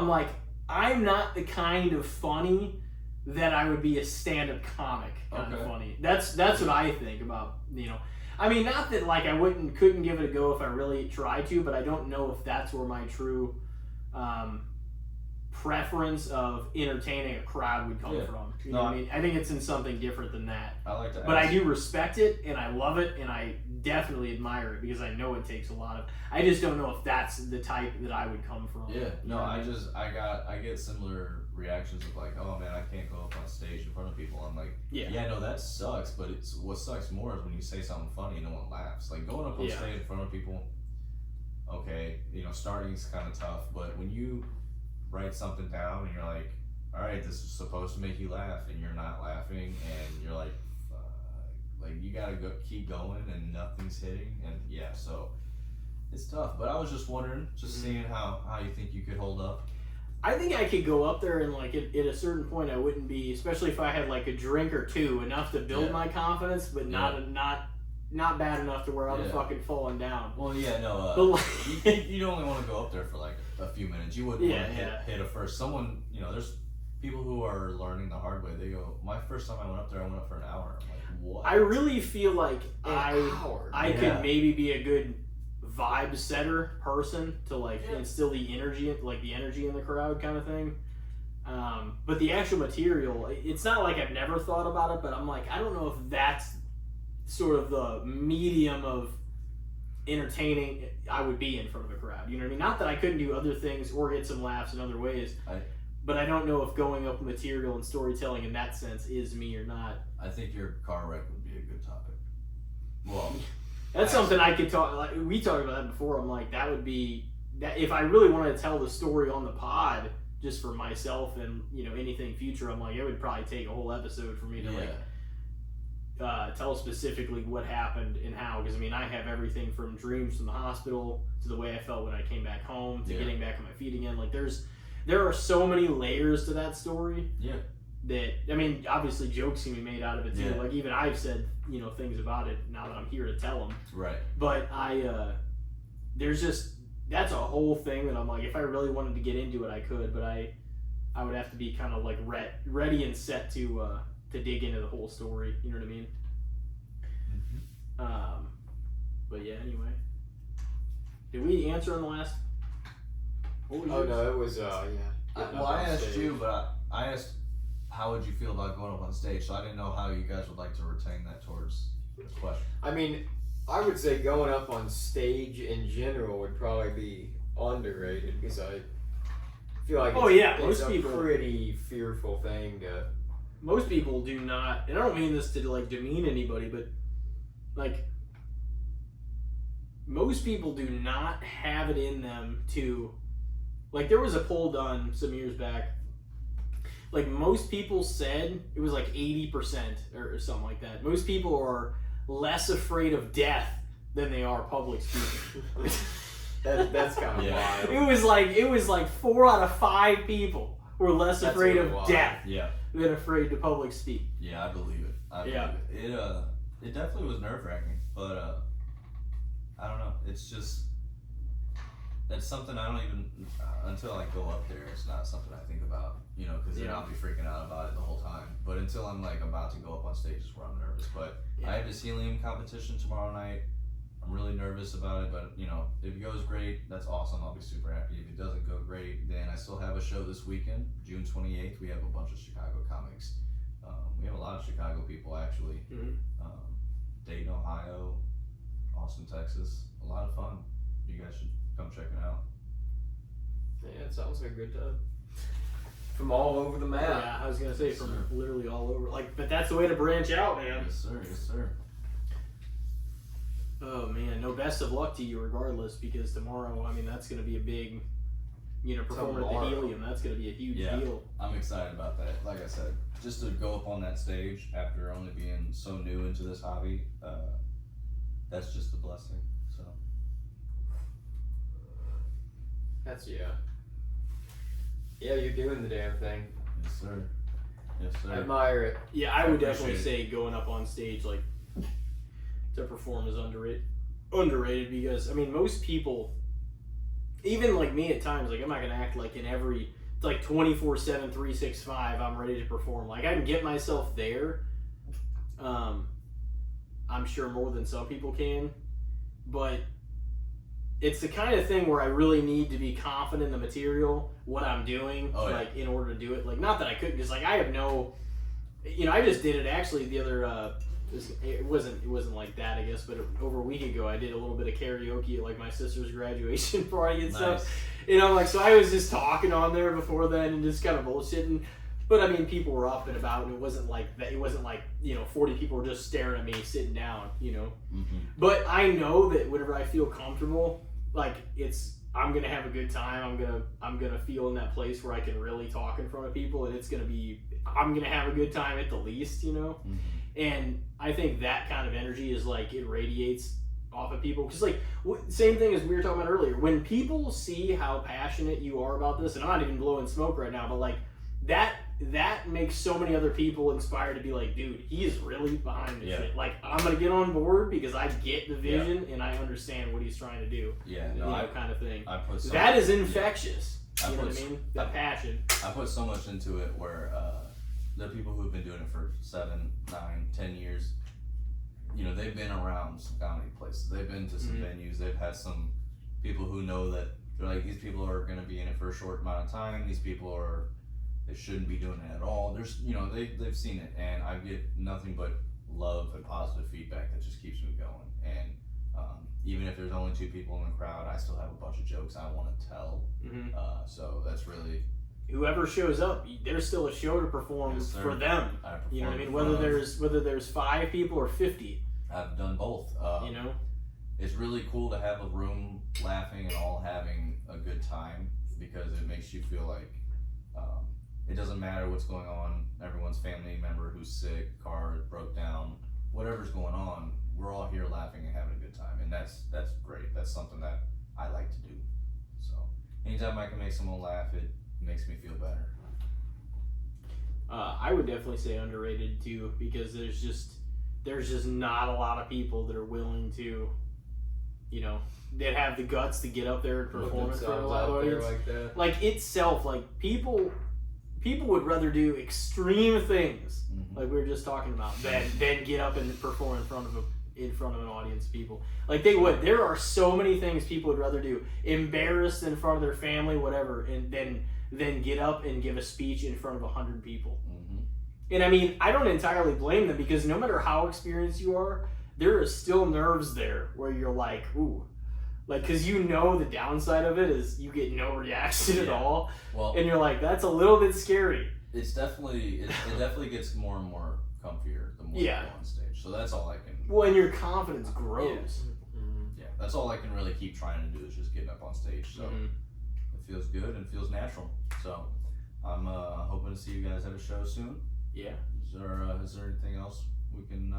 I'm not the kind of funny that I would be a stand-up comic kind of Okay. funny. That's what I think about, I mean, not that like I couldn't give it a go if I really tried to, but I don't know if that's where my true preference of entertaining a crowd would come Yeah. from. You No, know what I mean? I think it's in something different than that. I like to But I ask- do respect it, and I love it, and I definitely admire it, because I know it takes a lot of. I just don't know if that's the type that I would come from. Yeah, You no, know what I mean? get similar reactions of like, oh man, I can't go up on stage in front of people. I'm like, Yeah. no, that sucks, but it's what sucks more is when you say something funny and no one laughs. Like going up on Yeah. stage in front of people, okay, starting's kind of tough, but when you write something down and you're like, all right, this is supposed to make you laugh, and you're not laughing, and you're like, you gotta keep going, and nothing's hitting, and yeah, so it's tough. But I was just wondering, seeing how you think you could hold up. I think I could go up there and like at a certain point I wouldn't be, especially if I had like a drink or two, enough to build Yeah. my confidence, but not bad enough to where I'm Yeah. fucking falling down. Well, yeah, no, But like, you only want to go up there for like a few minutes. You wouldn't want to Yeah. hit a first. Someone, there's people who are learning the hard way. They go, my first time I went up there, I went up for an hour. I'm like, what? I really feel like An hour. I Yeah. could maybe be a good vibe setter person to like Yeah. instill the energy, like the energy in the crowd kind of thing. But the actual material, it's not like I've never thought about it, but I'm like, I don't know if that's sort of the medium of entertaining I would be in front of a crowd. You know what I mean? Not that I couldn't do other things or get some laughs in other ways, but I don't know if going up material and storytelling in that sense is me or not. I think your car wreck would be a good topic. Well, That's something I could talk. Like we talked about that before. I'm like, that would be that if I really wanted to tell the story on the pod, just for myself and anything future. I'm like, it would probably take a whole episode for me to tell specifically what happened and how. Because I mean, I have everything from dreams from the hospital to the way I felt when I came back home to getting back on my feet again. Like there are so many layers to that story. Yeah. That I mean, obviously jokes can be made out of it too. Yeah. Like even I've said things about it now that I'm here to tell them. Right. But there's just that's a whole thing that I'm like, if I really wanted to get into it, I could, but I would have to be kind of like ready and set to dig into the whole story. You know what I mean? Mm-hmm. But yeah. Anyway, did we answer on the last? What was Oh yours? no, it was Well, I asked you, but I asked, how would you feel about going up on stage? So I didn't know how you guys would like to retain that towards the question. I mean, I would say going up on stage in general would probably be underrated, because I feel like it's a pretty fearful thing to. Most people do not, and I don't mean this to like demean anybody, but like most people do not have it in them to, like, there was a poll done some years back. Like, most people said it was like 80% or something like that. Most people are less afraid of death than they are public speaking. That's kind of wild. It was like 4 out of 5 people were less afraid really of wild. death Yeah. than afraid to public speak. Yeah, I believe it. I believe it. It definitely was nerve wracking, but I don't know. It's just that's something I don't even until I go up there. It's not something I think about, because then I'll be freaking out about it the whole time. But until I'm like about to go up on stage is where I'm nervous. But I have this helium competition tomorrow night. I'm really nervous about it, but if it goes great, that's awesome. I'll be super happy. If it doesn't go great, then I still have a show this weekend, June 28th. We have a bunch of Chicago comics. We have a lot of Chicago people actually. Dayton, Ohio, Austin, Texas. A lot of fun. You guys should come check it out. Yeah, it sounds like a good time. From all over the map. Yeah, I was gonna say from literally all over. Like, but that's the way to branch out, man. Yes, sir. Yes, sir. Oh man, no, best of luck to you regardless, because tomorrow, I mean, that's gonna be a big, performer at the Helium. That's gonna be a huge deal. I'm excited about that. Like I said, just to go up on that stage after only being so new into this hobby, that's just a blessing. So. That's Yeah, you're doing the damn thing. Yes, sir. Yes, sir. I admire it. Yeah, I would definitely say going up on stage, like, to perform is underrated because, I mean, most people, even like me at times, like, I'm not going to act like it's like 24/7, 365, I'm ready to perform. Like, I can get myself there, I'm sure more than some people can, but it's the kind of thing where I really need to be confident in the material, what I'm doing, in order to do it. Like, not that I couldn't, because, like, I have no, I just did it actually the other, it wasn't like that, I guess, but over a week ago, I did a little bit of karaoke at, like, my sister's graduation party and stuff. And I'm like, so I was just talking on there before then and just kind of bullshitting. But, I mean, people were up and about, and it wasn't like, 40 people were just staring at me sitting down, Mm-hmm. But I know that whenever I feel comfortable, like, I'm gonna have a good time. I'm gonna feel in that place where I can really talk in front of people, and I'm gonna have a good time at the least, Mm-hmm. And I think that kind of energy is like, it radiates off of people, because like same thing as we were talking about earlier. When people see how passionate you are about this, and I'm not even blowing smoke right now, but like that makes so many other people inspired to be like, dude, he is really behind this shit. Like, I'm gonna get on board because I get the vision and I understand what he's trying to do. Yeah, kind of thing. That is infectious. You know what I mean? That passion. I put so much into it where the people who have been doing it for 7, 9, 10 years, they've been around some comedy places. They've been to some venues. They've had some people who know that they're like, these people are going to be in it for a short amount of time. These people they shouldn't be doing it at all. There's, they've seen it, and I get nothing but love and positive feedback that just keeps me going. And even if there's only 2 people in the crowd, I still have a bunch of jokes I want to tell. So that's really, whoever shows up, there's still a show to perform for them. You know what I mean? Whether there's 5 people or 50. I've done both. It's really cool to have a room laughing and all having a good time, because it makes you feel like it doesn't matter what's going on. Everyone's family member who's sick, car broke down, whatever's going on, we're all here laughing and having a good time, and that's great. That's something that I like to do. So anytime I can make someone laugh, it makes me feel better. I would definitely say underrated too, because there's just not a lot of people that are willing to, that have the guts to get up there and perform in front of a live audience. Like itself, like people would rather do extreme things, like we were just talking about, than get up and perform in front of an audience of people. Like they would. There are so many things people would rather do, embarrassed in front of their family, whatever, and then get up and give a speech in front of 100 people. And I mean, I don't entirely blame them, because no matter how experienced you are, there are still nerves there where you're like, ooh. Like, because the downside of it is you get no reaction at all. Well, and you're like, that's a little bit scary. It definitely gets more and more comfier the more you go on stage. So that's all I can. Well, and your confidence grows. that's all I can really keep trying to do is just getting up on stage. So it feels good and feels natural. So I'm hoping to see you guys at a show soon. Yeah. Is there anything else we can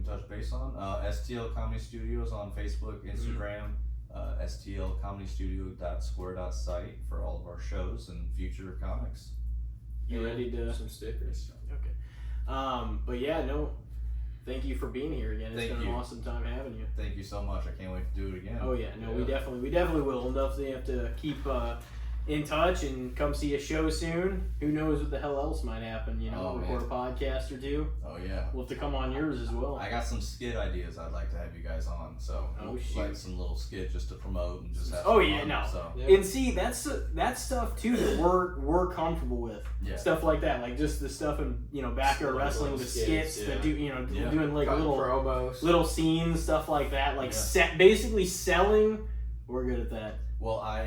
touch base on? STL Comedy Studio is on Facebook, Instagram. STLComedyStudio.square.site for all of our shows and future comics. You ready to some stickers? Okay. But yeah, no. Thank you for being here again. It's been an awesome time having you. Thank you so much. I can't wait to do it again. Oh yeah, no, we definitely will. We'll definitely have to keep in touch and come see a show soon. Who knows what the hell else might happen? You know, record a podcast or two. Oh yeah. We'll have to come on yours as well. I got some skit ideas I'd like to have you guys on. So like some little skit just to promote and just have. No. So. Yeah. And see, that's stuff too that we're comfortable with. Yeah. Stuff like that, like just the stuff in backyard wrestling, the skits that do doing like little promos, little scenes, stuff like that, like basically selling. We're good at that. Well, I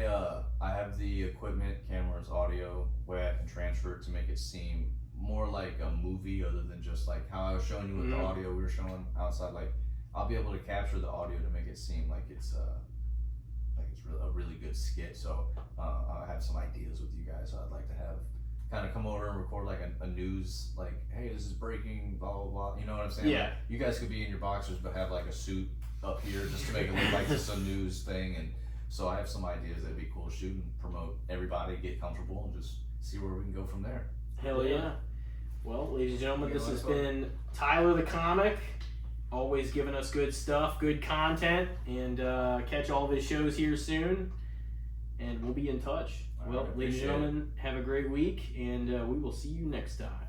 have the equipment, cameras, audio, way I can transfer it to make it seem more like a movie, other than just like how I was showing you with the audio we were showing outside. Like I'll be able to capture the audio to make it seem like it's a really good skit. So I have some ideas with you guys. So I'd like to have kind of come over and record like a news, like, hey, this is breaking, blah blah blah. You know what I'm saying? Yeah. Like, you guys could be in your boxers, but have like a suit up here just to make it look like just a news thing. And so I have some ideas that'd be cool to shoot and promote everybody, get comfortable, and just see where we can go from there. Hell yeah. Well, ladies and gentlemen, this has been Tyler the Comic, always giving us good stuff, good content, and catch all of his shows here soon, and we'll be in touch. Well, ladies and gentlemen, have a great week, and we will see you next time.